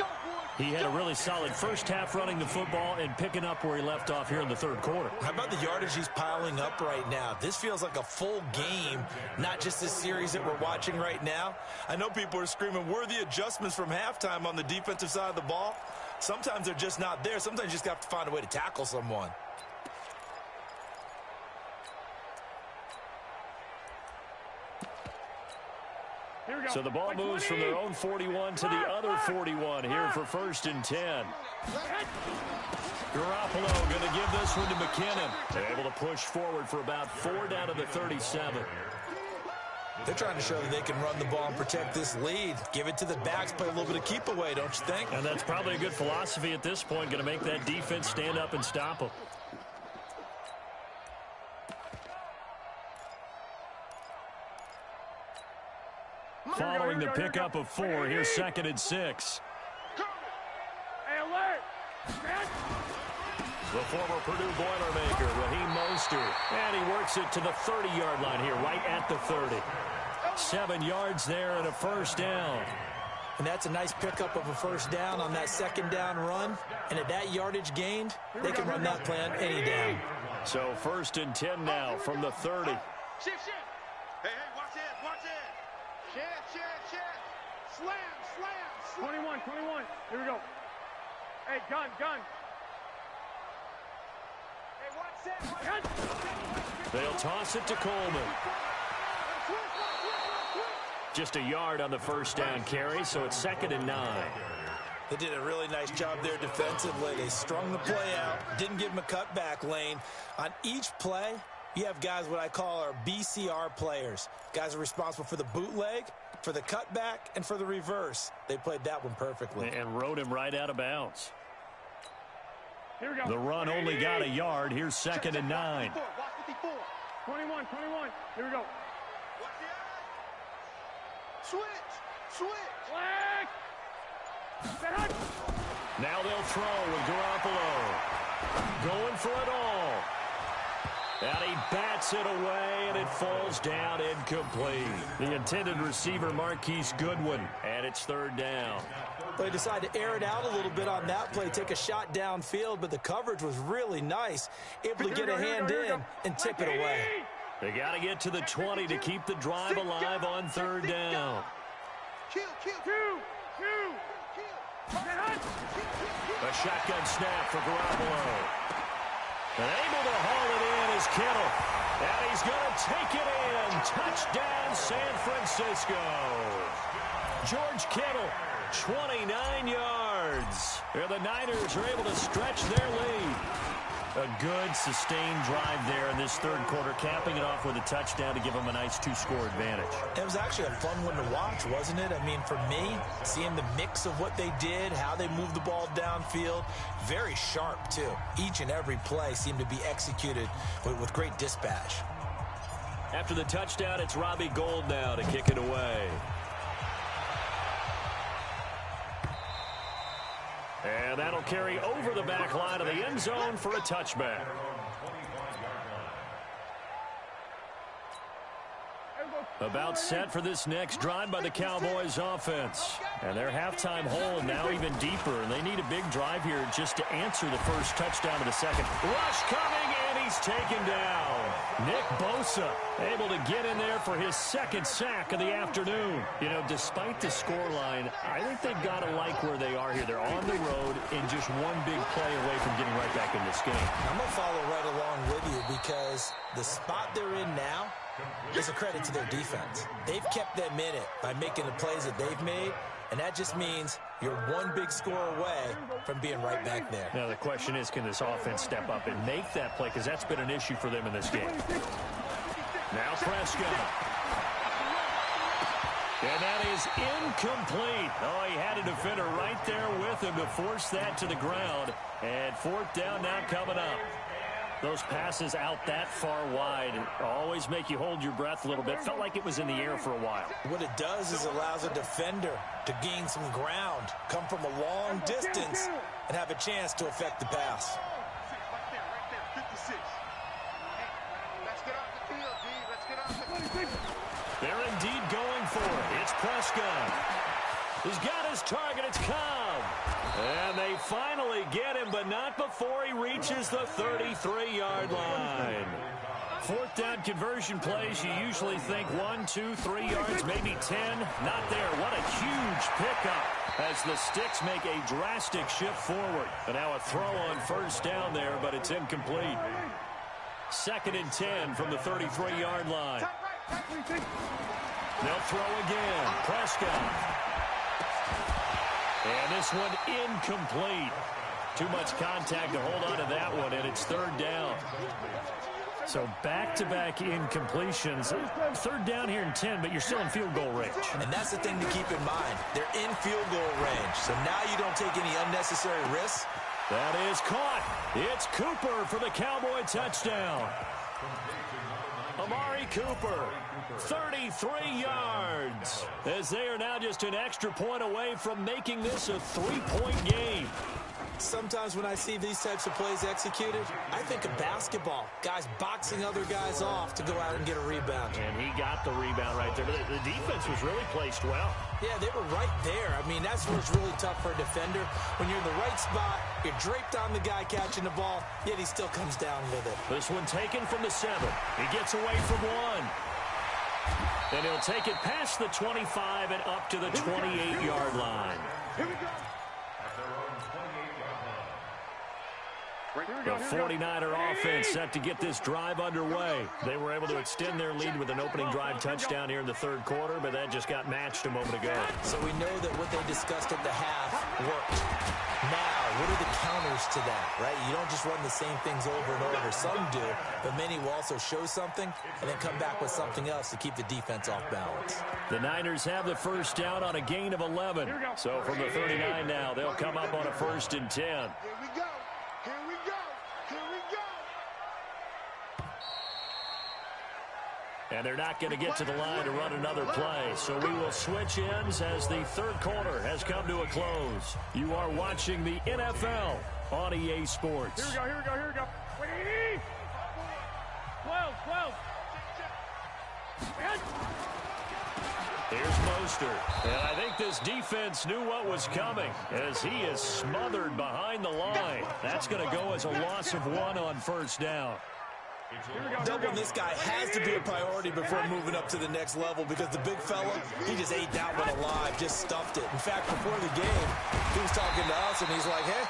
He had a really solid first half running the football and picking up where he left off here in the third quarter. How about the yardage he's piling up right now? This feels like a full game, not just this series that we're watching right now. I know people are screaming, where are the adjustments from halftime on the defensive side of the ball? Sometimes they're just not there. Sometimes you just have to find a way to tackle someone. So the ball moves from their own 41 to the other 41 here for 1st and 10. Garoppolo going to give this one to McKinnon. They're able to push forward for about 4 down to the 37. They're trying to show that they can run the ball and protect this lead. Give it to the backs, play a little bit of keep away, don't you think? And that's probably a good philosophy at this point, going to make that defense stand up and stop them. Following the pickup of 4, here's 2nd and 6. Hey, alert! The former Purdue Boilermaker, Raheem Mostert. And he works it to the 30-yard line here, right at the 30. 7 yards there and a 1st down. And that's a nice pickup of a 1st down on that 2nd down run. And at that yardage gained, they can run that play on any down. So 1st and 10 now from the 30. Shift. Hey, watch it, watch it. Shift. Slam. 21. Here we go. Hey, gun. Hey, watch it. They'll toss it to Coleman. Just a yard on the 1st down carry, so it's 2nd and 9. They did a really nice job there defensively. They strung the play out, didn't give them a cutback lane. On each play, you have guys what I call our BCR players. Guys are responsible for the bootleg, for the cutback, and for the reverse. They played that one perfectly. And rode him right out of bounds. Here we go. The run only got a yard. Here's 2nd and 9. 21. Here we go. Switch. Flag. Now they'll throw with Garoppolo. Going for it all. And he bats it away, and it falls down incomplete. The intended receiver, Marquise Goodwin, and it's 3rd down. They decided to air it out a little bit on that play, take a shot downfield, but the coverage was really nice. Able to get a hand in and tip it away. They got to get to the 20 to keep the drive alive on 3rd down. Two. A shotgun snap for Garoppolo. And able to haul it in is Kittle. And he's going to take it in. Touchdown, San Francisco. George Kittle, 29 yards. And the Niners are able to stretch their lead. A good, sustained drive there in this 3rd quarter, capping it off with a touchdown to give them a nice 2-score advantage. It was actually a fun one to watch, wasn't it? I mean, for me, seeing the mix of what they did, how they moved the ball downfield, very sharp, too. Each and every play seemed to be executed with great dispatch. After the touchdown, it's Robbie Gould now to kick it away. And that'll carry over the back line of the end zone for a touchback. About set for this next drive by the Cowboys offense. And their halftime hole now even deeper. And they need a big drive here just to answer the first touchdown of the second. Rush coming, and he's taken down. Nick Bosa able to get in there for his 2nd sack of the afternoon. You know, despite the scoreline, I think they've got to like where they are here. They're on the road and just one big play away from getting right back in this game. I'm going to follow right along with you because the spot they're in now is a credit to their defense. They've kept them in it by making the plays that they've made, and that just means you're one big score away from being right back there. Now the question is, can this offense step up and make that play, because that's been an issue for them in this game. Now Prescott. And that is incomplete. Oh, he had a defender right there with him to force that to the ground. And 4th down now coming up. Those passes out that far wide always make you hold your breath a little bit. Felt like it was in the air for a while. What it does is allows a defender to gain some ground, come from a long distance, and have a chance to affect the pass. Right there, 56. Hey, let's get off the field, D. Let's get off the field. They're indeed going for it. It's Prescott. He's got his target. It's Cobb. And they finally get him, but not before he reaches the 33-yard line. 4th down conversion plays, you usually think 1, 2, 3 yards, maybe 10. Not there. What a huge pickup as the Sticks make a drastic shift forward. And now a throw on 1st down there, but it's incomplete. 2nd and 10 from the 33-yard line. They'll throw again. Prescott. And this one incomplete. Too much contact to hold on to that one, and it's third down. So back-to-back incompletions. Third down here in 10, but you're still in field goal range. And that's the thing to keep in mind. They're in field goal range, so now you don't take any unnecessary risks. That is caught. It's Cooper for the Cowboy touchdown. Amari Cooper, 33 yards, as they are now just an extra point away from making this a three-point game. Sometimes when I see these types of plays executed, I think of basketball. Guys boxing other guys off to go out and get a rebound. And he got the rebound right there. But the defense was really placed well. Yeah, they were right there. I mean, that's where it's really tough for a defender. When you're in the right spot, you're draped on the guy catching the ball, yet he still comes down with it. This one taken from the 7. He gets away from one. And he'll take it past the 25 and up to the 28-yard line. Here we go. The 49er offense set to get this drive underway. They were able to extend their lead with an opening drive touchdown here in the third quarter, but that just got matched a moment ago. So we know that what they discussed at the half worked. Now, what are the counters to that, right? You don't just run the same things over and over. Some do, but many will also show something and then come back with something else to keep the defense off balance. The Niners have the first down on a gain of 11. So from the 39 now, they'll come up on a 1st and 10. Here we go. Here we go. Here we go. And they're not going to get to the line to run another play. So we will switch ends as the third quarter has come to a close. You are watching the NFL on EA Sports. Here we go, here we go, here we go. 12. Here's Mostert. And I think this defense knew what was coming as he is smothered behind the line. That's going to go as a loss of 1 on first down. Doubling this guy has to be a priority before moving up to the next level because the big fella, he just ate that one alive, just stuffed it. In fact, before the game, he was talking to us, and he's like, hey,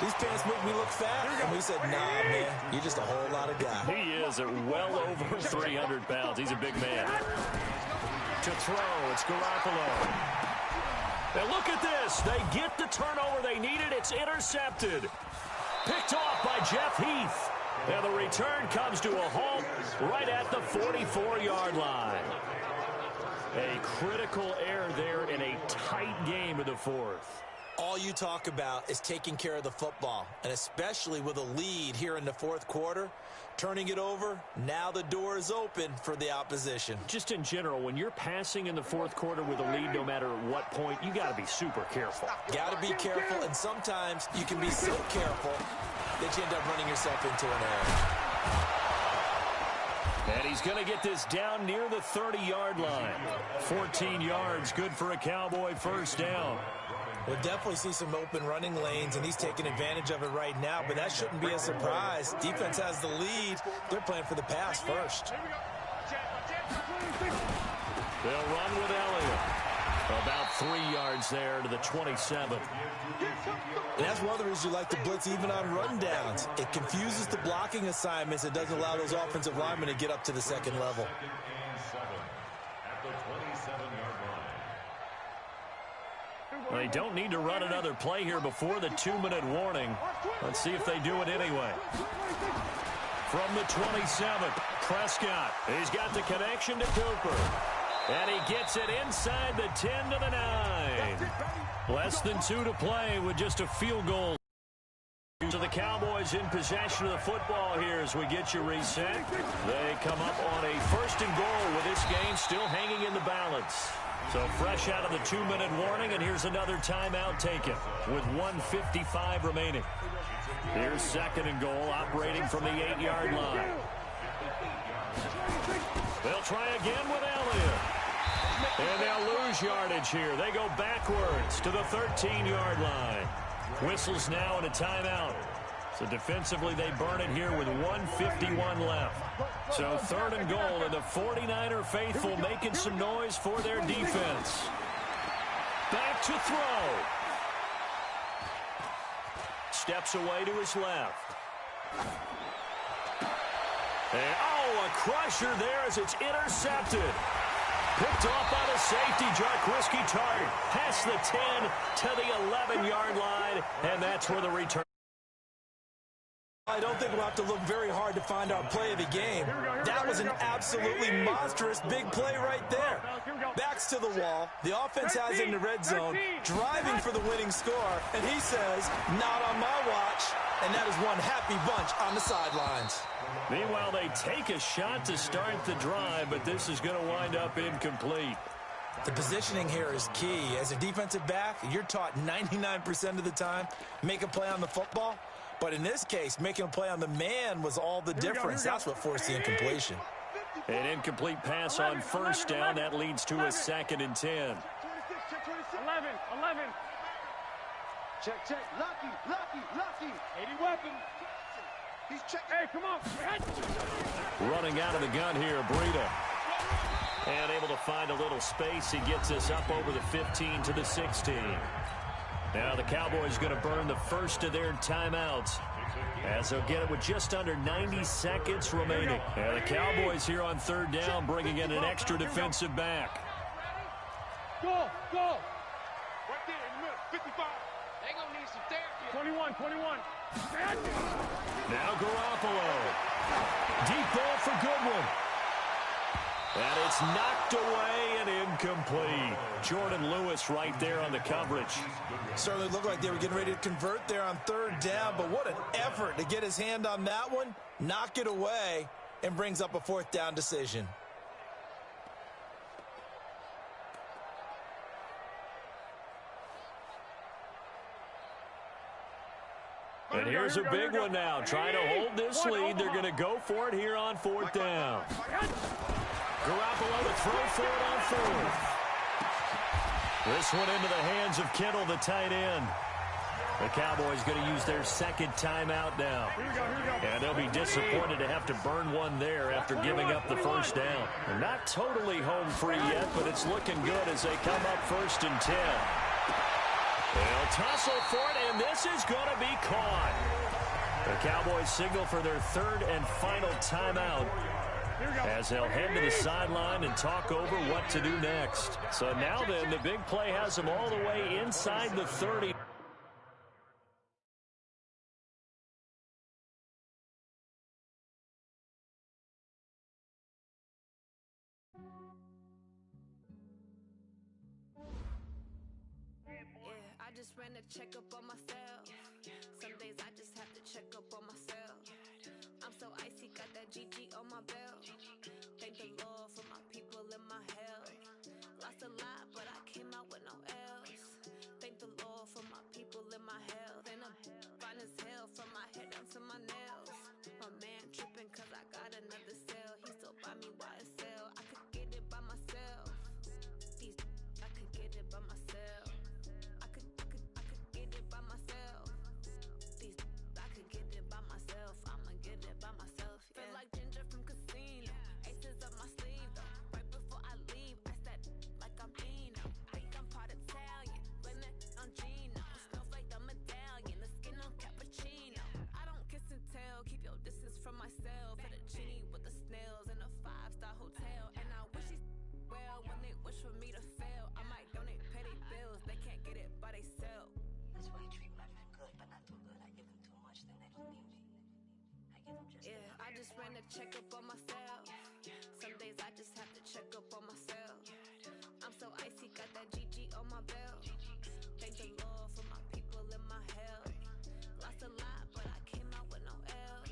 these pants make me look fat. And we said, nah, man, you're just a whole lot of guy. He is at well over 300 pounds. He's a big man. To throw, it's Garoppolo. And look at this. They get the turnover they needed. It's intercepted. Picked off by Jeff Heath. And the return comes to a halt right at the 44-yard line. A critical error there in a tight game in the fourth. All you talk about is taking care of the football, and especially with a lead here in the fourth quarter, turning it over, now the door is open for the opposition. Just in general, when you're passing in the fourth quarter with a lead, no matter at what point, you got to be super careful. Got to be careful, and sometimes you can be so careful that you end up running yourself into an error. And he's going to get this down near the 30-yard line. 14 yards, good for a Cowboy first down. We'll definitely see some open running lanes, and he's taking advantage of it right now, but that shouldn't be a surprise. Defense has the lead. They're playing for the pass first. They'll run with Elliott. About 3 yards there to the 27. And that's one of the reasons you like to blitz even on rundowns. It confuses the blocking assignments. It doesn't allow those offensive linemen to get up to the second level. They don't need to run another play here before the 2-minute warning. Let's see if they do it anyway. From the 27, Prescott. He's got the connection to Cooper. And he gets it inside the 10 to the 9. Less than 2 to play with just a field goal. So the Cowboys in possession of the football here as we get you reset. They come up on a 1st and goal with this game still hanging in the balance. So fresh out of the 2-minute warning, and here's another timeout taken with 1:55 remaining. Here's 2nd and goal, operating from the 8-yard line. They'll try again with Elliott. And they'll lose yardage here. They go backwards to the 13-yard line. Whistles now and a timeout. So defensively, they burn it here with 1:51 left. So 3rd and goal, and the 49er faithful making some noise for their defense. Back to throw. Steps away to his left. And, oh, a crusher there as it's intercepted. Picked off by the safety, Jarkowski Tart. Past the 10 to the 11-yard line, and that's where the return. I don't think we'll have to look very hard to find our play of the game. That was an absolutely monstrous big play right there. Backs to the wall. The offense has it in the red zone, driving for the winning score, and he says, not on my watch. And that is one happy bunch on the sidelines. Meanwhile, they take a shot to start the drive, but this is going to wind up incomplete. The positioning here is key. As a defensive back, you're taught 99% of the time, make a play on the football. But in this case, making a play on the man was all the difference. That's what forced the incompletion. An incomplete pass on first down. That leads to a 2nd and 10. 11. Check. Lucky. 80 weapon. He's checking. Hey, come on. Running out of the gun here, Breida. And able to find a little space. He gets us up over the 15 to the 16. Now the Cowboys going to burn the first of their timeouts, as they'll get it with just under 90 seconds remaining. And the Cowboys here on 3rd down, bringing in an extra defensive back. Go. Right there in the middle. 55. They going to need some therapy. 21. Now Garoppolo. Deep ball for Goodwin. And it's knocked away and incomplete. Jordan Lewis right there on the coverage. Certainly looked like they were getting ready to convert there on 3rd down, but what an effort to get his hand on that one, knock it away, and brings up a 4th down decision. And here's a big one now. Trying to hold this lead. They're going to go for it here on 4th down. Garoppolo to throw for it on 4th. This one into the hands of Kittle, the tight end. The Cowboys going to use their 2nd timeout now. And they'll be disappointed to have to burn one there after giving up the 1st down. They're not totally home free yet, but it's looking good as they come up 1st and 10. They'll tussle for it, and this is going to be caught. The Cowboys signal for their 3rd and final timeout, as they'll head to the sideline and talk over what to do next. So now then, the big play has them all the way inside the 30. I just ran a checkup on myself. Some days I just have to check up on myself. I'm so icy, got that GG on my belt. Thank the Lord for my people and my health. Lost a lot, but I came out with no else. Thank the Lord for my people and my health. And I'm fine as hell from my head down to my nails. My man tripping cause I got another cell. He still buy me YSL. I could get it by myself. I could get it by myself. I could get it by myself. I could get it by myself. I'ma get it by myself. Yeah. Feel like Ginger from Casino. Aces up my sleeve though. Right before I leave, I said like I'm Dino. Think I'm part Italian. Blame that on Gino. It smells like the medallion. The skin on cappuccino. I don't kiss and tell. Keep your distance from myself. Fettuccine with the snails in a 5-star hotel. And I wish he's well when they wish for me to fail. I might donate petty bills. They can't get it by themselves. That's why I treat my men good, but not too good. I give them too much, then they don't need me. I give them just enough. I just ran a checkup on myself. Some days I just have to check up on myself. I'm so icy, got that GG on my belt. Thank the Lord for my people and my health. Lost a lot, but I came out with no else.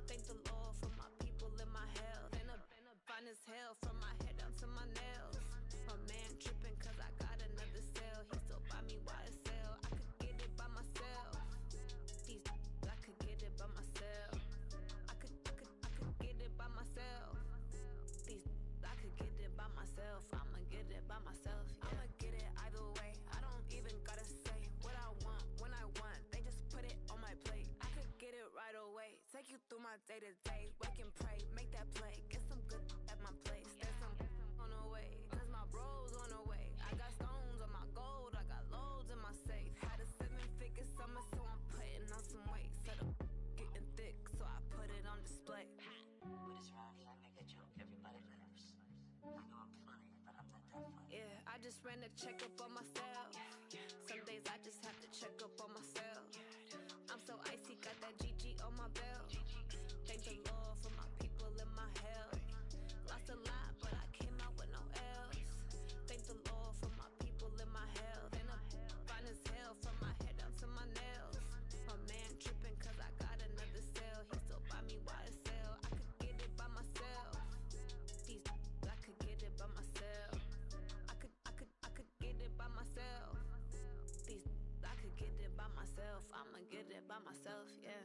Thank the Lord for my people and my health. And I'm fine as hell from my head down to my nails. My man tripping cause I got another cell. He still buy me YSL. I could get it by myself. I could get it by myself. I could get it by myself. I could get it by myself. I'ma get it by myself. Yeah. I'ma get it either way. I don't even gotta say what I want when I want. They just put it on my plate. I could get it right away. Take you through my day to day. Wake and pray, make that play. Get some good at my place. There's some on the way, cause my bros on the way. I got stones on my gold. I got loads in my safe. Had a 7-figure summer, so I'm putting on some weight. Set up getting thick, so I put it on display. But it's around here, I make a joke, everybody laughs. I know I'm funny, but I'm just ran a checkup on myself. Some days I just have to check up on myself. I'm so icy, got that GG on my belt. Thank the Lord for my people in my health. Lost a lot, but I came out with no L's. Thank the Lord for my people in my health. And I'm fine as hell from my head down to my nails. My man tripping cause I got another cell. He still buy me YSL. I could get it by myself. I could get it by myself. I could get it by myself. I could get it by myself. I'ma get it by myself, yeah.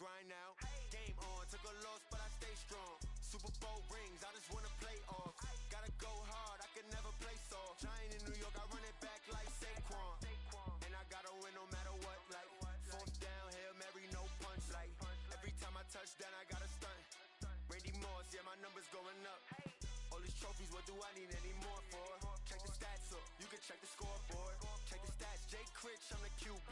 Grind now, game on, took a loss but I stay strong. Super Bowl rings, I just wanna play off. Gotta go hard, I can never play soft. Giant in New York, I run it back like Saquon. And I gotta win no matter what, like fourth down, Hail Mary, no punch. Like every time I touch down, I gotta stunt. Randy Moss, yeah, my numbers going up. All these trophies, what do I need any more for? Check the stats up, you can check the scoreboard. Check the stats, Jay Critch, I'm the QB.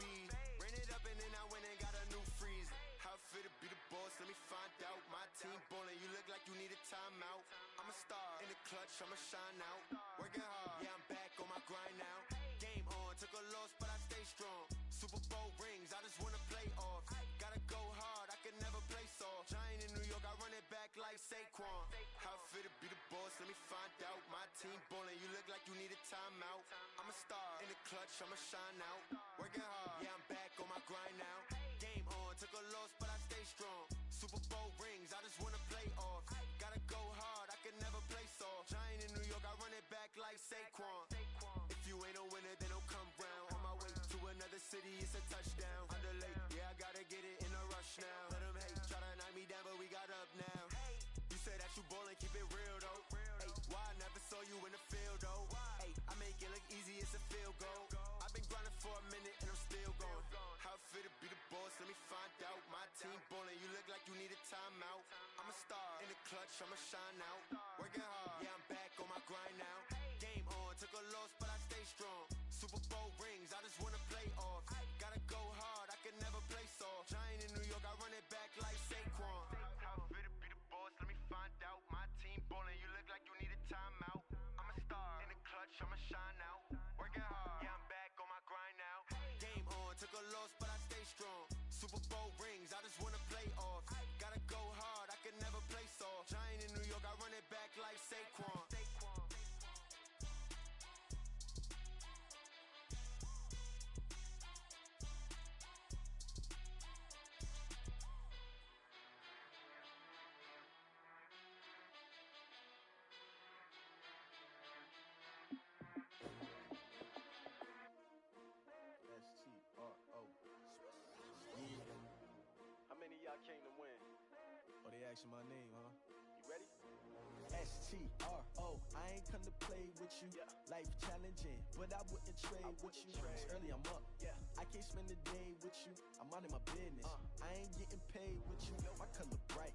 Ran it up and then I went and got a new freeze. How fit to be the boss, let me find out. My team ballin', you look like you need a timeout. I'm a star, in the clutch, I'ma shine out. Working hard, yeah, I'm back on my grind now. Game on, took a loss, but I stay strong. Super Bowl rings, I just wanna play off. Gotta go hard, I can never play soft. Giant clutch, I'ma shine out. Working hard, yeah, I'm back on my grind now. Game on, took a loss, but I stay strong. Super Bowl rings, I just wanna play off. Gotta go hard, I can never play soft. Giant in New York, I run it back like Saquon. If you ain't a winner, then don't come round. On my way to another city, it's a touchdown. Underlay, yeah, I gotta get it in a rush now. Let them hate, try to knock me down, but we got up now. You say that you ballin', keep it real though. Hey, why I never saw you in the field though? Hey, I make it look easy, it's a field goal. I've been grinding for a minute and I'm still going. How it feel to be the boss, let me find out. My team ballin', you look like you need a timeout. I'm a star in the clutch, I'ma shine out. Working hard, yeah, I'm back on my grind now. Game on, took a loss, but I stay strong. Super Bowl rings, I just wanna play off. Gotta go hard, I can never play soft. Giant in New York, I run it back like Saquon. How it feel to be the boss, let me find out. My team ballin', you look like you need a timeout. I'm a star in the clutch, I'ma shine out. Working hard, yeah, I'm back on my grind now. Game on, took a loss, but I stay strong. Super Bowl rings, I just wanna play off. Gotta go hard, I can never play soft. Giant in New York, I run it back like Saquon. S-T-R-O. Yeah. How many of y'all came to win? Oh, they asking my name, huh? You ready? S-T-R-O. I ain't come to play with you. Life challenging, but I wouldn't trade with you. It's early, I'm up. I can't spend the day with you. I'm out in my business. I ain't getting paid with you. My color bright.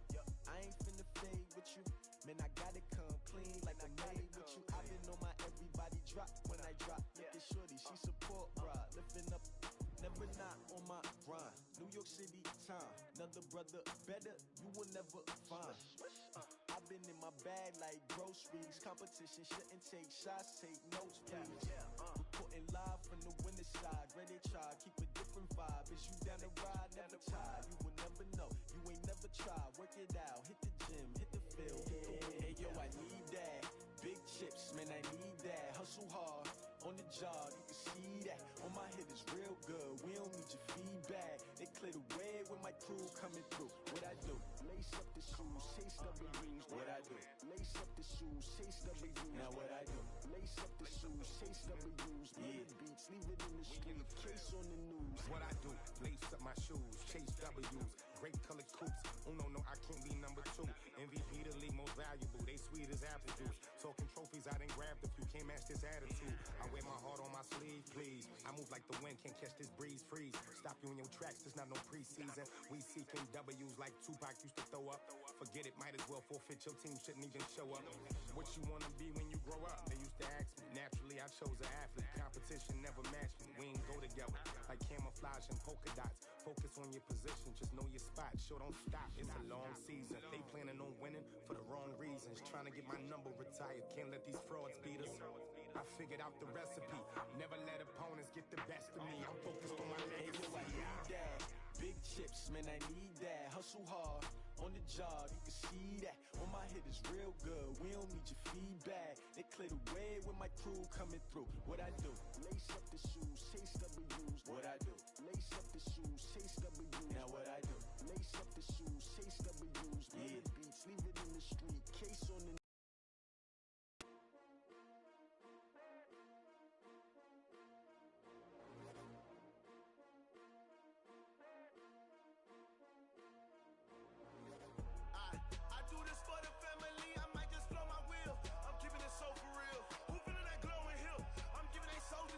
I ain't finna fade with you. Man, I gotta come clean like I made with you. I've been on my everybody drop when I drop. Look at shorty, she support ride. Lifting up, never not on my grind. New York City time, another brother better, you will never find. I've been in my bag like groceries. Competition shouldn't take shots, take notes, please. Reporting live from the winner side. Ready to try, keep a different vibe. Is you down the ride, never tired. You will never know, you ain't never tried. Work it out, hit the gym, hit the field. Hey yo, I need that. Big chips, man, I need that. Hustle hard, on the job, you can see that. On my hit is real good, we don't need your feedback. They clear the way with my crew coming through. What I do? Lace up the shoes, chase W's. What I do? Lace up the shoes, chase W's. Now what I do? Lace up the shoes, chase W's. Yeah, beats, leave it in the street, case on the news. What I do? Lace up my shoes, chase W's. Great colored coops. Oh no, I can't be number 2. MVP the league most valuable. They sweet as apple juice. Talking trophies, I done grabbed a few. Can't match this attitude. I wear my heart on my sleeve, please. I move like the wind, can't catch this breeze. Freeze. Stop you in your tracks. There's not no preseason. We seeking W's like Tupac used to throw up. Forget it, might as well forfeit. Your team shouldn't even show up. What you wanna be when you grow up? They used to ask me. Naturally, I chose an athlete. Competition never matched me. We ain't go together like camouflage and polka dots. Focus on your position, just know your spot. Sure, don't stop. It's a long season. They planning on winning for the wrong reasons. Trying to get my number retired. Can't let these frauds beat us. I figured out the recipe. Never let opponents get the best of me. I'm focused on my legacy. I need that. Big chips, man, I need that. Hustle hard, on the job, you can see that. On my hit is real good, we don't need your feedback. They clear the way with my crew coming through. What I do? Lace up the shoes, chase W's. What I do? Lace up the shoes, chase W's. Now what I do? Lace up the shoes, chase W's. Yeah, beats, leave it in the street, case on the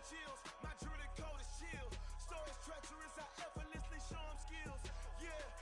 chills. My jewelry coat is chill. Stories treacherous, I effortlessly show them skills. Yeah.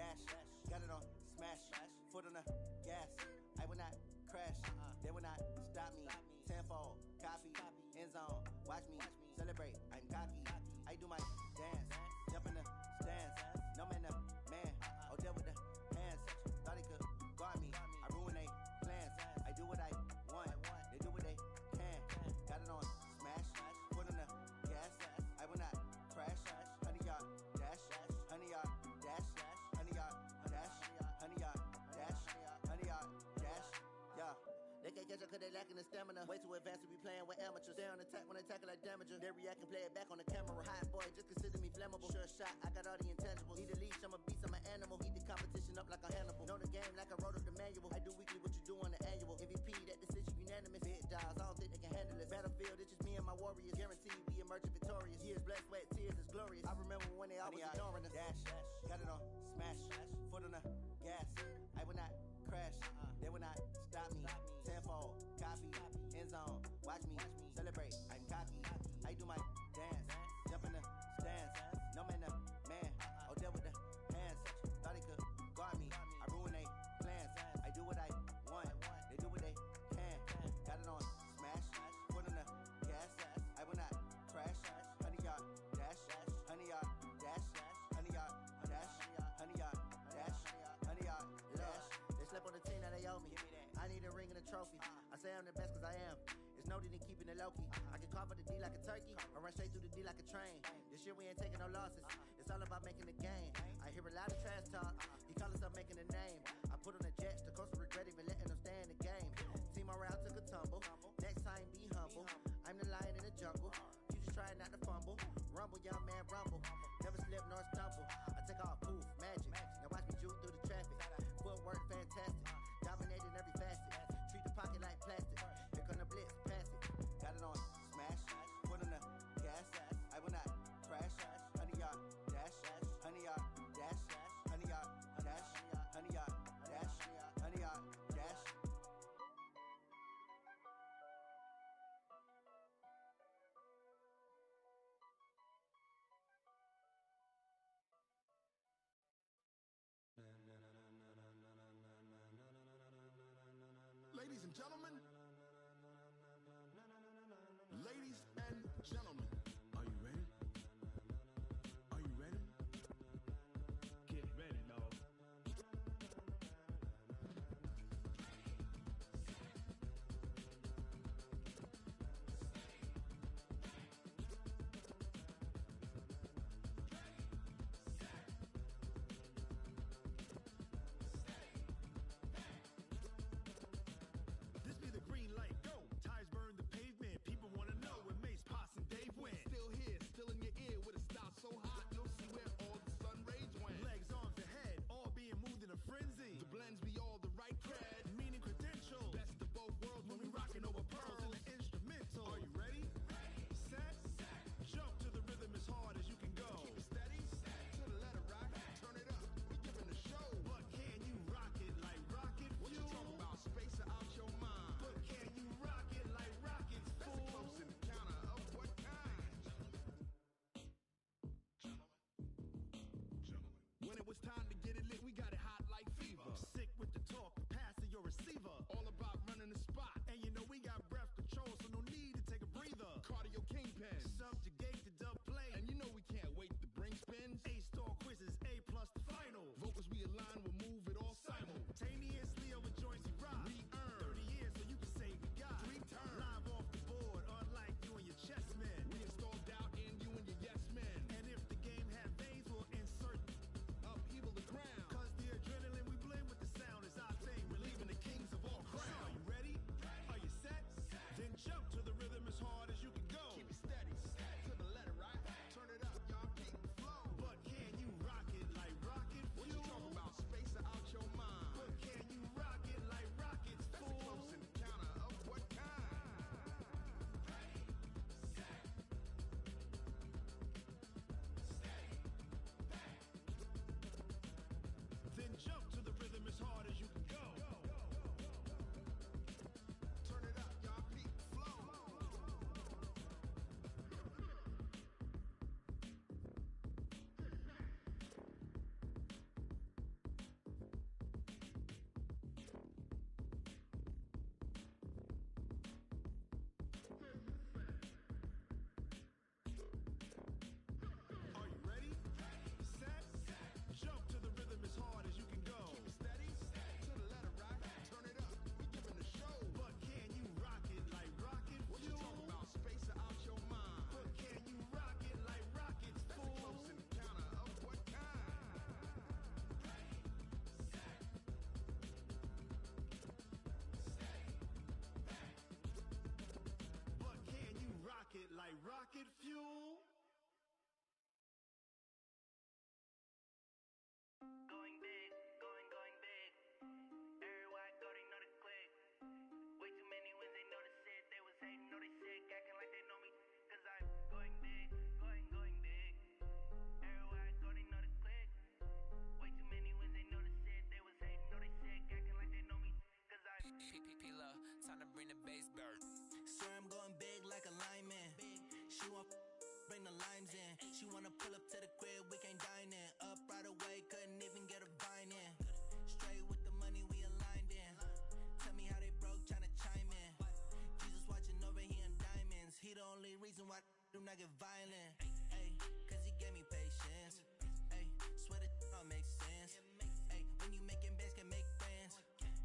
dash. Got it on smash. Foot on the gas. I will not crash. They will not stop me. Tenfold, copy, end zone. Watch me celebrate. I'm cocky. I do my dance. Jump in the stands. No man, the man. Oh, deal with the hands. Thought he could guard me. I ruin they plans. I do what I want. They do what they can. Got it on smash. Foot on the gas. I will not crash. 100-yard dash. 100-yard dash. 100-yard dash. 100-yard dash. 100-yard dash. Yeah. They can't catch up cause they lacking the stamina. Way too advanced to be playing with amateurs. They on attack when they tackle like damager. They react and play it back on the camera. Hot boy, just consider me flammable. Sure shot, I got all the intangibles. Need a leash, I'm a beast, I'm an animal. Heat the competition up like a Hannibal. Know the game like I wrote up the manual. I do weekly what you do on the annual. MVP, that decision unanimous. Big dials, I don't think they can handle it. Battlefield, it's just me and my warriors. Guaranteed we emerge victorious. Years, blood, sweat, tears, it's glorious. I remember when they always ignoring us. Dash, got it on smash. Foot on the gas. I will not crash. They will not stop me. Tenfold, copy, end zone. Watch me celebrate. I'm cocky. I do my dance. Jump in the stands. No man, the man. Oh, deal with the hands. Thought he could guard me. I ruin they plans. I do what I want. They do what they can. Got it on smash. Foot on the gas. I will not crash. 100-yard dash. 100-yard dash. 100-yard dash. 100-yard dash. 100-yard dash. They slept on the team that they owe me. I need a ring and a trophy. I say I'm the best cause I am. It's noted in keeping it low-key. I can carve up the D like a turkey, or run straight through the D like a train. This year we ain't taking no losses. It's all about making the game. I hear a lot of trash talk. He call himself making a name. I put on the Jets, the coach will regret even letting them stay in the game. Team morale took a tumble. Next time be humble. I'm the lion in the jungle. You just try not to fumble. Rumble, young man, rumble. Never slip nor stumble. I take off, poof, magic. Now watch me juke through the traffic. Footwork fantastic. Dominating every facet. Treat the pocket like plastic. Here come the blitz, pass it. Got it on smash. Foot on the gas. I will not crash. 100-yard dash. 100-yard dash. 100-yard dash. 100-yard dash. 100-yard dash. Ladies and gentlemen, ladies and gentlemen, are you ready? Are you ready? Get ready, dog. This be the green light, go. Tires burn the pavement. People wanna know when Mace, Potts, and Dave went. Still here, still in your ear with a style so hot, you'll see where all the sun rays went. Legs, arms, and head, all being moved in a frenzy. The blends be all the right cred, meaning credentials. Best of both worlds when we rockin' over pearls in the instrumental. Are you ready? Set, jump to the rhythm as hard as you can go. Keep it steady, to the letter rock, turn it up, we giving the show. But can you rock it like rocket fuel? What you talking about, spacer out your mind? But can you rock it like rockets, fool? That's a close encounter of what kind? When it was time to get it lit, we got it hot like fever. I'm sick with the talk, pass to your receiver. All about running the spot, and you know we got breath control, so no need to take a breather. Cardio kingpin, subjugate the dub play, and you know we can't wait to bring spins. A-star quizzes, A+ the final. Vocals we align, we'll move it all simultaneously over joints we rock. We earn 30 years, so you can say we got 3 turns live off the board, unlike you and your chess men. We install doubt in you and your yes men. And if the game had veins, we'll insert upheaval base bird. Swear I'm going big like a lineman. She want bring the limes in. She wanna pull up to the crib, we can't dine in. Up right away, couldn't even get a vine in. Straight with the money we aligned in. Tell me how they broke, tryna chime in. Jesus watching over, he in diamonds. He the only reason why I do not get violent. Ay, cause he gave me patience. Ay, swear that all makes sense. Ay, when you making bands, can make friends.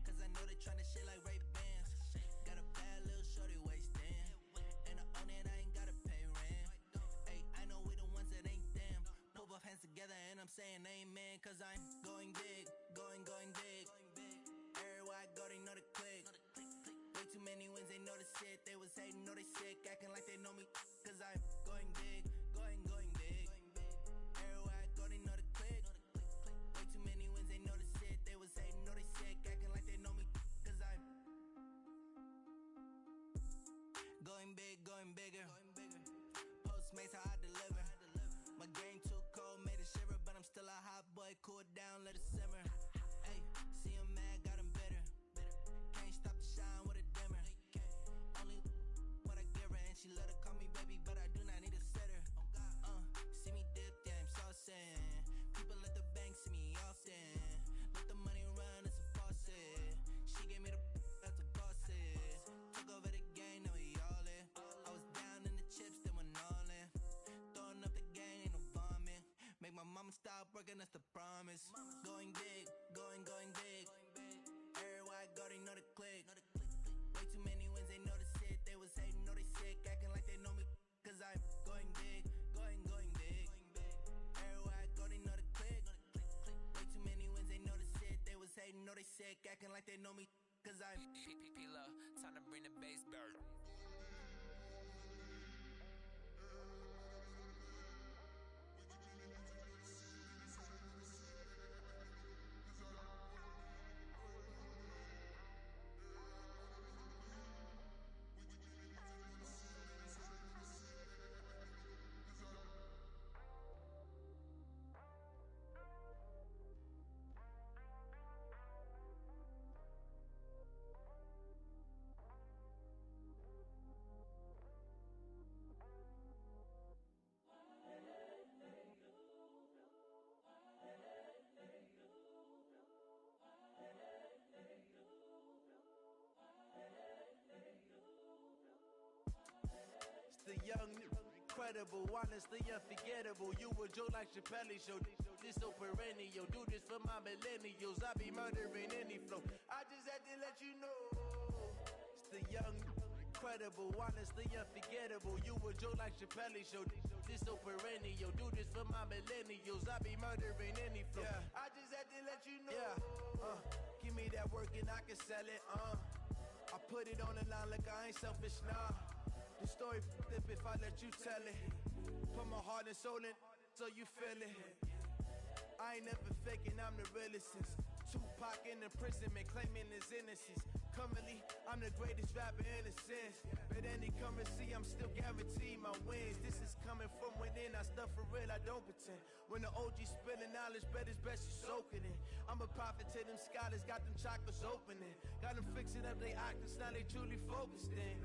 Cause I know they tryna shit like Ray-Bans. Got a bad little shorty wasting. And I own it, I ain't gotta pay rent. Ay, I know we the ones that ain't them. Pull both hands together and I'm saying amen. Cause I'm going big, going big. Everywhere I go, they know the click. Way too many wins, they know the shit. They was hating, know they sick, acting like they know me. Cause I'm going big, going big. Everywhere I go, they know the click. Way too many wins, they know the shit. They was hating, know they sick, acting like they know me. Cause I'm going bigger. Postmates, how I deliver. My game too cold, made it shiver. But I'm still a hot boy, cool it down, let it simmer. Ay, see him mad, got him bitter. Can't stop the shine with a dimmer. Only what I give her, and she love to call me baby, but I do not need a sitter. See me dip, yeah, I'm saucing. People at the bank see me often. Let the money run, it's a faucet. She gave me the that's a bosses. Took over the game, now we all in. I was down in the chips, then went all in. Throwing up the gang, ain't no vomit. Make my mama stop working, that's the promise. Going big, going big. Everywhere I go, they know the click. Way too many wins, they know the shit. They was hating, know they sick, acting like they know me. Cause I'm going big, going big. Everywhere I go, they know the click. Way too many wins, they know the shit. They was hating, know they sick, acting like they know me. Cause I'm P-P-P-Lo, time to bring the bass bird. The young, incredible, honestly unforgettable. You a Joe like Chappelle show. This so perennial. Do this for my millennials. I be murdering any flow. I just had to let you know. It's the young, incredible, honestly unforgettable. You a Joe like Chappelle show. This so perennial. Do this for my millennials. I be murdering any flow. Yeah. I just had to let you know. Yeah. Give me that work and I can sell it. I put it on the line like I ain't selfish, nah. The story flip if I let you tell it. Put my heart and soul in so you feel it. I ain't never faking, I'm the realest since Tupac in imprisonment, claiming his innocence. Currently, I'm the greatest rapper in a sense. But any currency, I'm still guaranteed my wins. This is coming from within, I stuff for real, I don't pretend. When the OG spilling knowledge, bet it's best you soak it in. I'm a prophet to them scholars, got them chakras opening. Got them fixing up they octaves, now they truly focused in.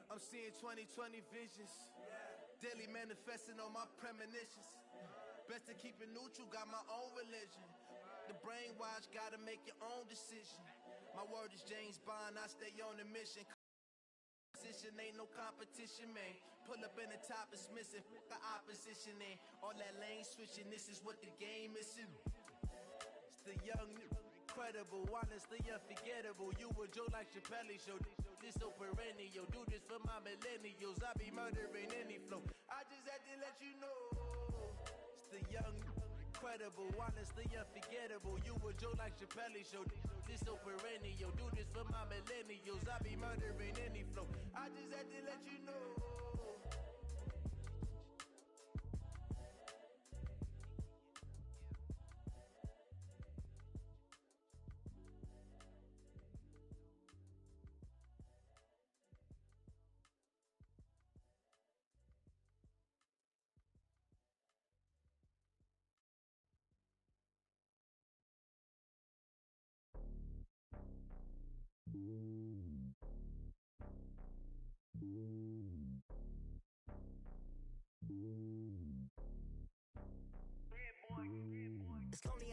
I'm seeing 2020 visions. Daily manifesting on my premonitions. Best to keep it neutral, got my own religion. The brainwash, gotta make your own decision. My word is James Bond, I stay on the mission. Ain't no competition, man. Pull up in the top, it's missing. The opposition ain't all that lane switching. This is what the game is. It's the young, incredible, honestly unforgettable. You a Joe like Chappelle show. This so perennial. Do this for my millennials. I be murdering any flow. I just had to let you know. It's the young, incredible, honestly unforgettable. You a Joe like Chappelle show. This so perennial. Do this for my millennials. I be murdering any flow. I just had to let you know.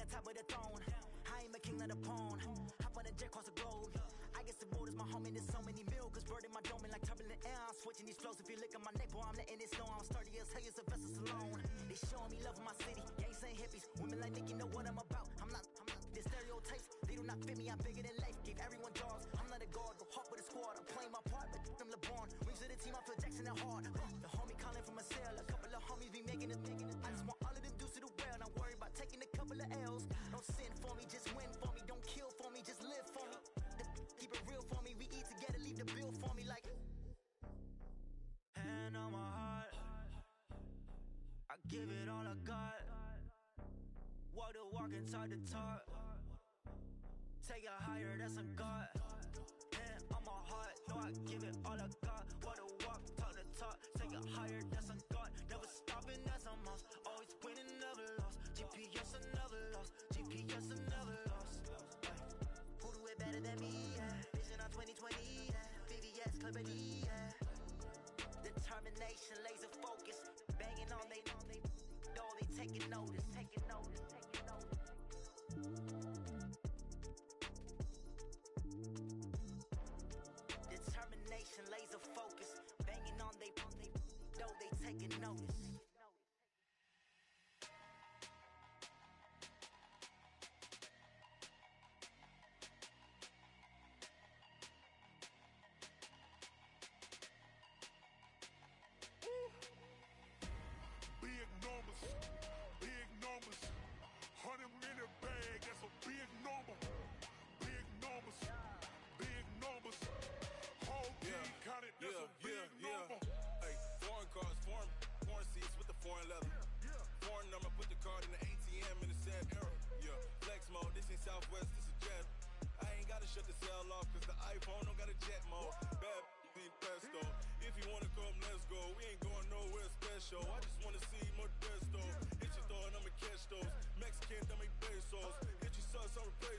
on top of the throne. I ain't a king of the pawn. Hop on a jet across the globe. I guess the world is my home and there's so many mil. Cause bird in my dome and like turbulent air. I'm switching these flows. If you look at my neck, boy, I'm letting it snow. I'm sturdy as hell, as a vessel alone. They showing me love in my city. Gangs ain't hippies. Women like Nicki know what I'm about. I'm not the stereotypes. They do not fit me. I'm bigger than life. Gave everyone jobs. I'm not a guard, but hawk with a squad. I'm playing my part, but I'm LeBron. Rings to the team, I feel Jackson and hard. The homie calling from a cell. A couple of homies be making it. I just want all of them dudes to the well. Not worry about taking a couple of L's. Don't sin for me, just win for me. Don't kill for me, just live for me. Keep it real for me. We eat together, leave the bill for me like. Hand on my heart, I give it all I got. Walk the walk and talk the talk. Take it higher, that's a God. Hand on my heart, no, I give it all I got. Walk the walk, talk the talk. Take it higher, that's a God. Never stopping, that's a must. Always winning, never lost. GPS, I never lost. GPS, I never lost. Who do it better than me? Yeah. Vision on 2020, yeah. VVS, Clippity, yeah. Determination, laser focus. Banging on they taking notice, taking notice, taking notice. Determination, laser focus. Banging on they taking notice. Big numbers, big numbers. 100 minute bag, that's a big number. Big numbers, big numbers. Whole team counted, that's a big number. Hey, foreign cars, foreign seats with the foreign leather. Foreign number, put the card in the ATM in the sad era. Yeah, flex mode, this ain't Southwest, this is jet. I ain't gotta shut the cell off, cause the iPhone don't got a jet mode. Bad need pesto. If you wanna come, let's go. We ain't going nowhere special. I just wanna see more desto. Hit your throw and I'ma catch those. Mexican, dummy pesos. Hit your sus, I'll replace